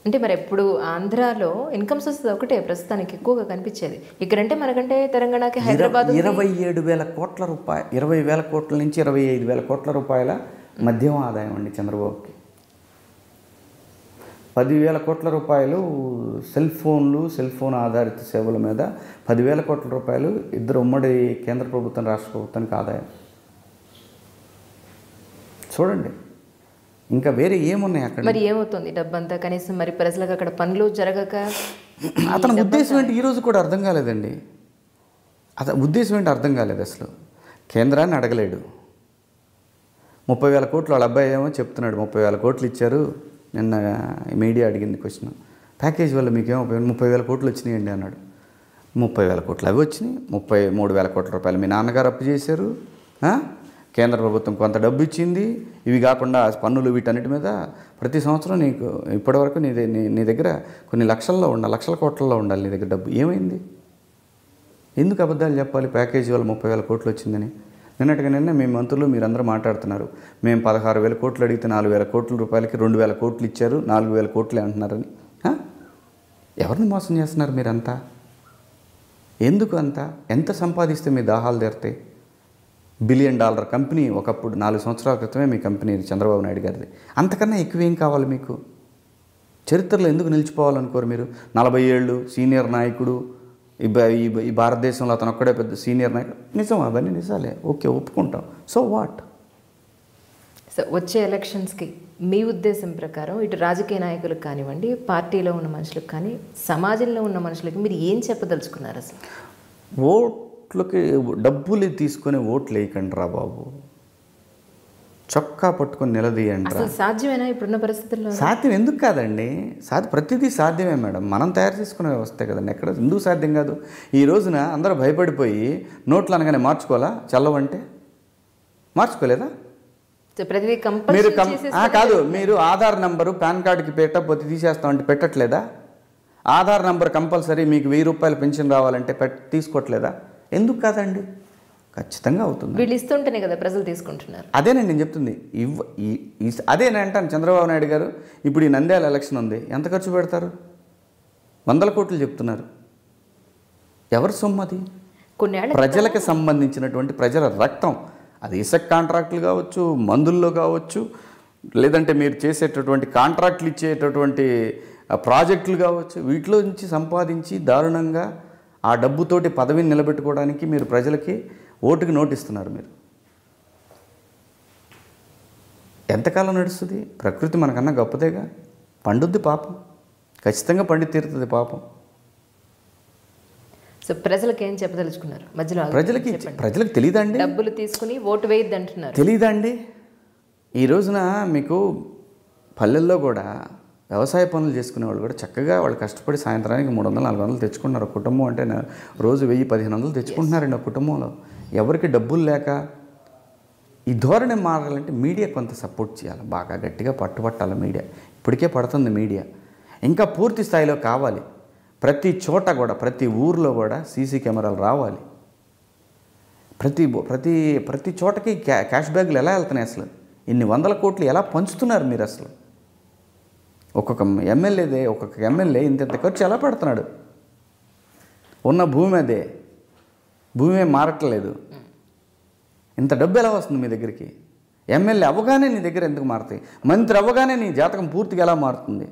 అంటే మరి ఎప్పుడు ఆంధ్రాలో ఇన్కమ్ సోర్స్ ఒకటే ప్రస్తుతానికి ఎక్కువగా కనిపించేది. ఇక్కడంటే మనకంటే తెలంగాణకి హైదరాబాద్ 27,000 కోట్ల రూపాయలు, 20,000 కోట్ల నుంచి 25,000 కోట్ల రూపాయల మద్యం ఆదాయం అండి చంద్రబాబుకి. 10,000 కోట్ల రూపాయలు సెల్ ఫోన్ ఆధారిత సేవల మీద 10,000 కోట్ల రూపాయలు ఇద్దరు ఉమ్మడి కేంద్ర ప్రభుత్వం రాష్ట్ర ప్రభుత్వానికి ఆదాయం. చూడండి, ఇంకా వేరే ఏమున్నాయి అక్కడ? మరి ఏమవుతుంది డబ్బంతా? కనీసం మరి ప్రజలకు అక్కడ పనులు జరగక అతని ఉద్దేశం ఏంటి ఈరోజు కూడా అర్థం కాలేదండి. అతని ఉద్దేశం ఏంటి అర్థం కాలేదు అసలు. కేంద్రాన్ని అడగలేడు. 30,000 కోట్లు వాళ్ళ అబ్బాయి ఏమో చెప్తున్నాడు, 30,000 కోట్లు ఇచ్చారు. నిన్న మీడియా అడిగింది క్వశ్చన్, ప్యాకేజ్ వల్ల మీకేమో 30,000 కోట్లు వచ్చినాయండి అన్నాడు. 30,000 కోట్లు అవి వచ్చినాయి. 33,000 కోట్ల రూపాయలు మీ నాన్నగారు అప్పు చేశారు. కేంద్ర ప్రభుత్వం కొంత డబ్బు ఇచ్చింది. ఇవి కాకుండా పన్నులు వీటన్నిటి మీద ప్రతి సంవత్సరం నీకు ఇప్పటివరకు నీ దగ్గర కొన్ని లక్షల కోట్లలో ఉండాలి నీ దగ్గర డబ్బు. ఏమైంది? ఎందుకు అబద్ధాలు చెప్పాలి? ప్యాకేజీ వల్ల 30,000 కోట్లు వచ్చిందని. నిన్న మీ మంత్రులు మీరందరూ మాట్లాడుతున్నారు, మేము 16,000 కోట్లు అడిగితే 4,000 కోట్ల రూపాయలకి 2,000 కోట్లు ఇచ్చారు, 4,000 కోట్లే అంటున్నారని. ఎవరిని మోసం చేస్తున్నారు మీరంతా? ఎందుకు అంతా? ఎంత సంపాదిస్తే మీ దాహాలు తీరుతాయి? $1 బిలియన్ కంపెనీ ఒకప్పుడు 4 సంవత్సరాల క్రితమే మీ కంపెనీ చంద్రబాబు నాయుడు గారిది. అంతకన్నా ఎక్కువ ఏం కావాలి మీకు? చరిత్రలో ఎందుకు నిలిచిపోవాలనుకోరు మీరు? 40 ఏళ్ళు సీనియర్ నాయకుడు, ఈ భారతదేశంలో అతను ఒక్కడే పెద్ద సీనియర్ నాయకుడు. నిజం, అవన్నీ నిజాలే, ఓకే, ఒప్పుకుంటాం. So what? సో వచ్చే ఎలక్షన్స్కి మీ ఉద్దేశం ప్రకారం ఇటు రాజకీయ నాయకులకు కానివ్వండి, పార్టీలో ఉన్న మనుషులకు కానీ, సమాజంలో ఉన్న మనుషులకి మీరు ఏం చెప్పదలుచుకున్నారు అసలు? ఓట్లకి డబ్బులు తీసుకొని ఓట్లు వేయకండి రా బాబు, చొక్కా పట్టుకొని నిలదీయండి. అసలు సాధ్యమేనా ఇప్పుడున్న పరిస్థితుల్లో? సాధ్యం ఎందుకు కాదండి? ప్రతిదీ సాధ్యమే మేడం. మనం తయారు చేసుకునే వ్యవస్థే కదండి. ఎక్కడ ఎందుకు సాధ్యం కాదు? ఈ రోజున అందరూ భయపడిపోయి నోట్లు అనగానే మార్చుకోవాలా? చల్లవంటే మార్చుకోలేదా? ప్రతిదీ మీరు కాదు, మీరు ఆధార్ నెంబరు పాన్ కార్డుకి పెట్టకపోతే తీసేస్తామంటే పెట్టట్లేదా? ఆధార్ నెంబర్ కంపల్సరీ, మీకు 1,000 రూపాయలు పెన్షన్ రావాలంటే తీసుకోవట్లేదా? ఎందుకు కాదండి? ఖచ్చితంగా అవుతుంది. వీళ్ళు ఇస్తుంటేనే కదా ప్రజలు తీసుకుంటున్నారు. అదేనండి నేను చెప్తుంది. అదే నేను అంటాను, చంద్రబాబు నాయుడు గారు ఇప్పుడు ఈ నంద్యాల ఎలక్షన్ ఉంది, ఎంత ఖర్చు పెడతారు? 100 కోట్లు చెప్తున్నారు. ఎవరి సొమ్ము అది? కొన్నేళ్ల ప్రజలకు సంబంధించినటువంటి ప్రజల రక్తం, అది ఇసుక కాంట్రాక్టులు కావచ్చు, మందుల్లో కావచ్చు, లేదంటే మీరు చేసేటటువంటి కాంట్రాక్టులు ఇచ్చేటటువంటి ప్రాజెక్టులు కావచ్చు, వీటిలో నుంచి సంపాదించి దారుణంగా ఆ డబ్బుతోటి పదవిని నిలబెట్టుకోవడానికి మీరు ప్రజలకి ఓటుకి నోటిస్తున్నారు. మీరు ఎంతకాలం నడుస్తుంది? ప్రకృతి మనకన్నా గొప్పదేగా, పండుద్ది పాపం, ఖచ్చితంగా పండి తీరుతుంది పాపం. సో ప్రజలకు ఏం చెప్పదలుచుకున్నారు మధ్యలో? ప్రజలకు తెలియదండి, డబ్బులు తీసుకుని ఓటు వేయద్దు అంటున్నారు. తెలియదండి. ఈ రోజున మీకు పల్లెల్లో కూడా వ్యవసాయ పనులు చేసుకునేవాళ్ళు కూడా చక్కగా వాళ్ళు కష్టపడి సాయంత్రానికి 300-400 తెచ్చుకుంటున్నారు. కుటుంబం అంటే రోజు 1000-1500 తెచ్చుకుంటున్నారండి ఒక కుటుంబంలో. ఎవరికి డబ్బులు లేక ఈ ధోరణి మారాలంటే మీడియా కొంత సపోర్ట్ చేయాలి, బాగా గట్టిగా పట్టుబట్టాలి మీడియా. ఇప్పటికే పడుతుంది మీడియా, ఇంకా పూర్తి స్థాయిలో కావాలి. ప్రతి చోట కూడా, ప్రతి ఊర్లో కూడా సీసీ కెమెరాలు రావాలి. ప్రతి ప్రతి ప్రతి చోటకి క్యాష్ బ్యాగులు ఎలా వెళ్తున్నాయి? అసలు ఇన్ని 100 కోట్లు ఎలా పంచుతున్నారు మీరు? అసలు ఒక్కొక్క ఎమ్మెల్యే ఇంత ఖర్చు ఎలా పెడుతున్నాడు? ఉన్న భూమి అదే, భూమి ఏం మారట్లేదు. ఇంత డబ్బు ఎలా వస్తుంది మీ దగ్గరికి? ఎమ్మెల్యే అవ్వగానే నీ దగ్గర ఎందుకు మారుతాయి? మంత్రి అవ్వగానే నీ జాతకం పూర్తిగా ఎలా మారుతుంది?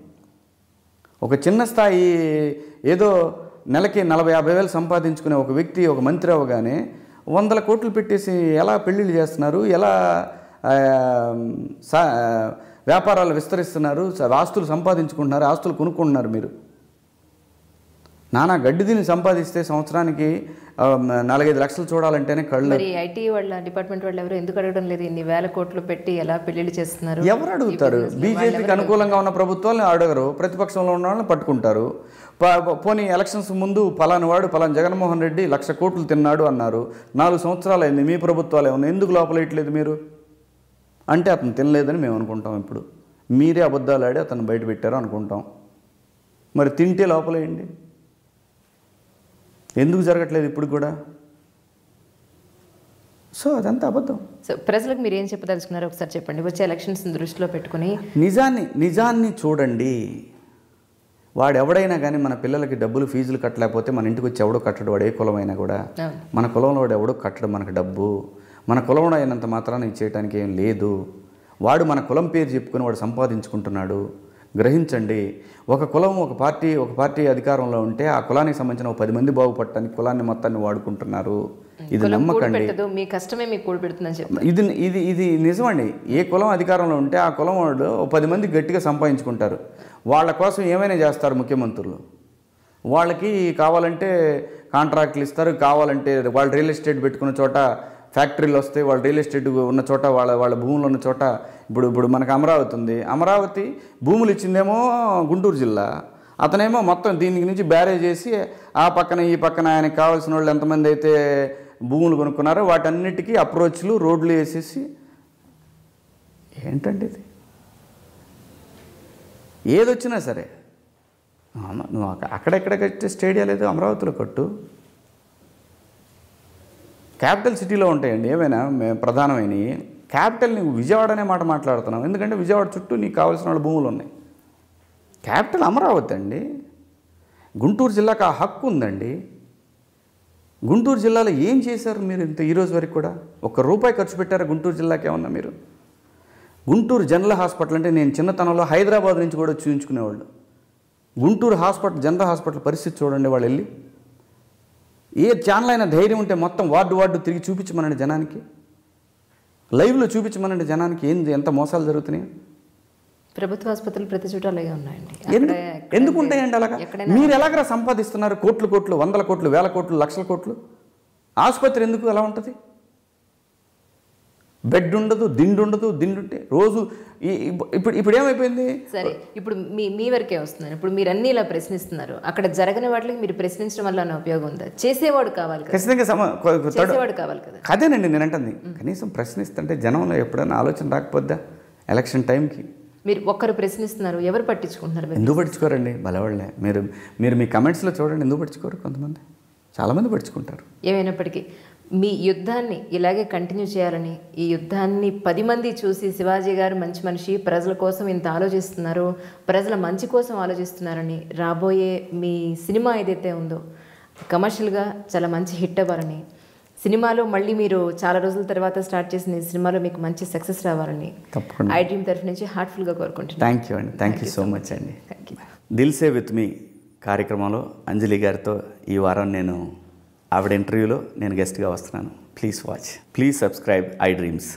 ఒక చిన్న స్థాయి ఏదో నెలకి 40-50 వేలు సంపాదించుకునే ఒక వ్యక్తి ఒక మంత్రి అవ్వగానే 100 కోట్లు పెట్టేసి ఎలా పెళ్ళిళ్ళు చేస్తున్నారు, ఎలా వ్యాపారాలు విస్తరిస్తున్నారు, ఆస్తులు సంపాదించుకుంటున్నారు, ఆస్తులు కొనుక్కుంటున్నారు. మీరు నానా గడ్డి దీన్ని సంపాదిస్తే సంవత్సరానికి 4-5 లక్షలు చూడాలంటేనే కళ్ళు. మరి ఐటీ వాళ్ళ డిపార్ట్మెంట్ వాళ్ళు ఎవరు ఎందుకు అడగడం లేదు? ఇన్ని వేల కోట్లు పెట్టి ఎలా పెళ్లిళ్ళు చేస్తున్నారు? ఎవరు అడుగుతారు? బీజేపీకి అనుకూలంగా ఉన్న ప్రభుత్వాలను అడగరు, ప్రతిపక్షంలో ఉన్న వాళ్ళని పట్టుకుంటారు. పోనీ ఎలక్షన్స్ ముందు పలానా వాడు పలానా జగన్మోహన్ రెడ్డి 1,00,000 కోట్లు తిన్నాడు అన్నారు. 4 సంవత్సరాలు అయింది, మీ ప్రభుత్వాలు ఏమన్నా ఎందుకు లోపలేయట్లేదు మీరు అంటే అతను తినలేదని మేము అనుకుంటాం. ఇప్పుడు మీరే అబద్ధాలు ఆడి అతను బయట పెట్టారు అనుకుంటాం. మరి తింటే లోపలేయండి, ఎందుకు జరగట్లేదు ఇప్పుడు కూడా? సో అదంతా అబద్ధం. సో ప్రజలకు మీరు ఏం చెప్పదలుచుకున్నారు ఒకసారి చెప్పండి, వచ్చే ఎలక్షన్స్ దృష్టిలో పెట్టుకుని. నిజాన్ని చూడండి. వాడు ఎవడైనా కానీ మన పిల్లలకి డబ్బులు ఫీజులు కట్టలేకపోతే మన ఇంటికి వచ్చి ఎవడో కట్టడు, వాడు ఏ కులమైనా కూడా. మన కులంలో వాడు ఎవడో కట్టడు మనకు డబ్బు. మన కులంలో అయినంత మాత్రాన్ని చేయడానికి ఏం లేదు. వాడు మన కులం పేరు చెప్పుకొని వాడు సంపాదించుకుంటున్నాడు. గ్రహించండి. ఒక కులం ఒక పార్టీ అధికారంలో ఉంటే ఆ కులానికి సంబంధించిన 10 మంది బాగుపడటానికి కులాన్ని మొత్తాన్ని వాడుకుంటున్నారు. ఇది నమ్మకండి. మీ కష్టమే మీకు కూడబెడుతుందని చెప్పి ఇది నిజమండి. ఏ కులం అధికారంలో ఉంటే ఆ కులం వాడు 10 మంది గట్టిగా సంపాదించుకుంటారు. వాళ్ళ కోసం ఏమైనా చేస్తారు ముఖ్యమంత్రులు. వాళ్ళకి కావాలంటే కాంట్రాక్ట్లు ఇస్తారు, కావాలంటే వాళ్ళు రియల్ ఎస్టేట్ పెట్టుకున్న చోట ఫ్యాక్టరీలు వస్తాయి, వాళ్ళ రియల్ ఎస్టేట్ ఉన్న చోట వాళ్ళ భూములు ఉన్న చోట. ఇప్పుడు మనకు అమరావతి ఉంది, అమరావతి భూములు ఇచ్చిందేమో గుంటూరు జిల్లా, అతనేమో మొత్తం దీనికి నుంచి బ్యారేజ్ చేసి ఆ పక్కన ఈ పక్కన ఆయనకు కావాల్సిన వాళ్ళు ఎంతమంది అయితే భూములు కొనుక్కున్నారో వాటన్నిటికీ అప్రోచ్లు రోడ్లు వేసేసి. ఏంటండి ఇది? ఏదొచ్చినా సరే నువ్వు అక్కడెక్కడ కట్టే స్టేడియాలు ఏదో అమరావతిలో కట్టు. క్యాపిటల్ సిటీలో ఉంటాయండి ఏమైనా ప్రధానమైనవి. క్యాపిటల్ నీకు విజయవాడ అనే మాట మాట్లాడుతున్నావు, ఎందుకంటే విజయవాడ చుట్టూ నీకు కావాల్సిన వాళ్ళ భూములు ఉన్నాయి. క్యాపిటల్ అమరావతి అండి. గుంటూరు జిల్లాకు ఆ హక్కు ఉందండి. గుంటూరు జిల్లాలో ఏం చేశారు మీరు ఈరోజు వరకు కూడా? ₹1 ఖర్చు పెట్టారా గుంటూరు జిల్లాకి ఏమన్నా మీరు? గుంటూరు జనరల్ హాస్పిటల్ అంటే నేను చిన్నతనంలో హైదరాబాద్ నుంచి కూడా చూపించుకునేవాళ్ళు. గుంటూరు జనరల్ హాస్పిటల్ పరిస్థితి చూడండి. వాళ్ళు వెళ్ళి ఏ ఛానల్ అయినా ధైర్యం ఉంటే మొత్తం వార్డు తిరిగి చూపించమనండి జనానికి, లైవ్లో చూపించమనండి జనానికి ఎంత మోసాలు జరుగుతున్నాయి. ప్రభుత్వ ఆసుపత్రులు ప్రతి చోట అలాగే ఉన్నాయండి. ఎందుకు ఉంటాయండి అలాగా? మీరు ఎలాగ సంపాదిస్తున్నారు? కోట్లు 100 కోట్లు 1000 కోట్లు 1,00,000 కోట్లు. ఆసుపత్రి ఎందుకు అలా ఉంటుంది? బెడ్ ఉండదు, దిండు ఉండదు. దిండుంటే రోజు ఇప్పుడు ఏమైపోయింది? సరే, ఇప్పుడు మీ వరకే వస్తున్నారు. ఇప్పుడు మీరు అన్ని ఇలా ప్రశ్నిస్తున్నారు, అక్కడ జరగని వాటికి మీరు ప్రశ్నించడం వల్ల ఉపయోగం ఉందా? చేసేవాడు కావాలి కదా, చేసేవాడు కావాలి కదా. అదేనండి నేను అంటుంది. కనీసం ప్రశ్నిస్తుంటే జనంలో ఎప్పుడైనా ఆలోచన రాకపోద్దా? ఎలక్షన్ టైంకి మీరు ఒక్కరు ప్రశ్నిస్తున్నారు, ఎవరు పట్టించుకుంటున్నారు? ఎందుకు పట్టించుకోరండి? బలవాళ్ళే. మీరు మీ కమెంట్స్లో చూడండి, ఎందుకు పట్టించుకోరు? కొంతమంది, చాలామంది పట్టించుకుంటారు. ఏమైనప్పటికీ మీ యుద్ధాన్ని ఇలాగే కంటిన్యూ చేయాలని, ఈ యుద్ధాన్ని 10 మంది చూసి శివాజీ గారు మంచి మనిషి, ప్రజల కోసం ఇంత ఆలోచిస్తున్నారు, ప్రజల మంచి కోసం ఆలోచిస్తున్నారని రాబోయే మీ సినిమా ఏదైతే ఉందో కమర్షియల్గా చాలా మంచి హిట్ అవ్వాలని, సినిమాలో మళ్ళీ మీరు చాలా రోజుల తర్వాత స్టార్ట్ చేసిన ఈ సినిమాలో మీకు మంచి సక్సెస్ రావాలని తప్పకుండా. ఐ డ్రీమ్ తరఫు నుంచి హార్ట్ఫుల్గా కోరుకుంటున్నాను. థ్యాంక్ యూ అండి. థ్యాంక్ యూ సో మచ్ అండి. Thank you. Dil Se with me కార్యక్రమంలో అంజలి గారితో ఈ వారం నేను ఆవిడ ఇంటర్వ్యూలో నేను గెస్ట్గా వస్తున్నాను. Please watch, please subscribe I dreams.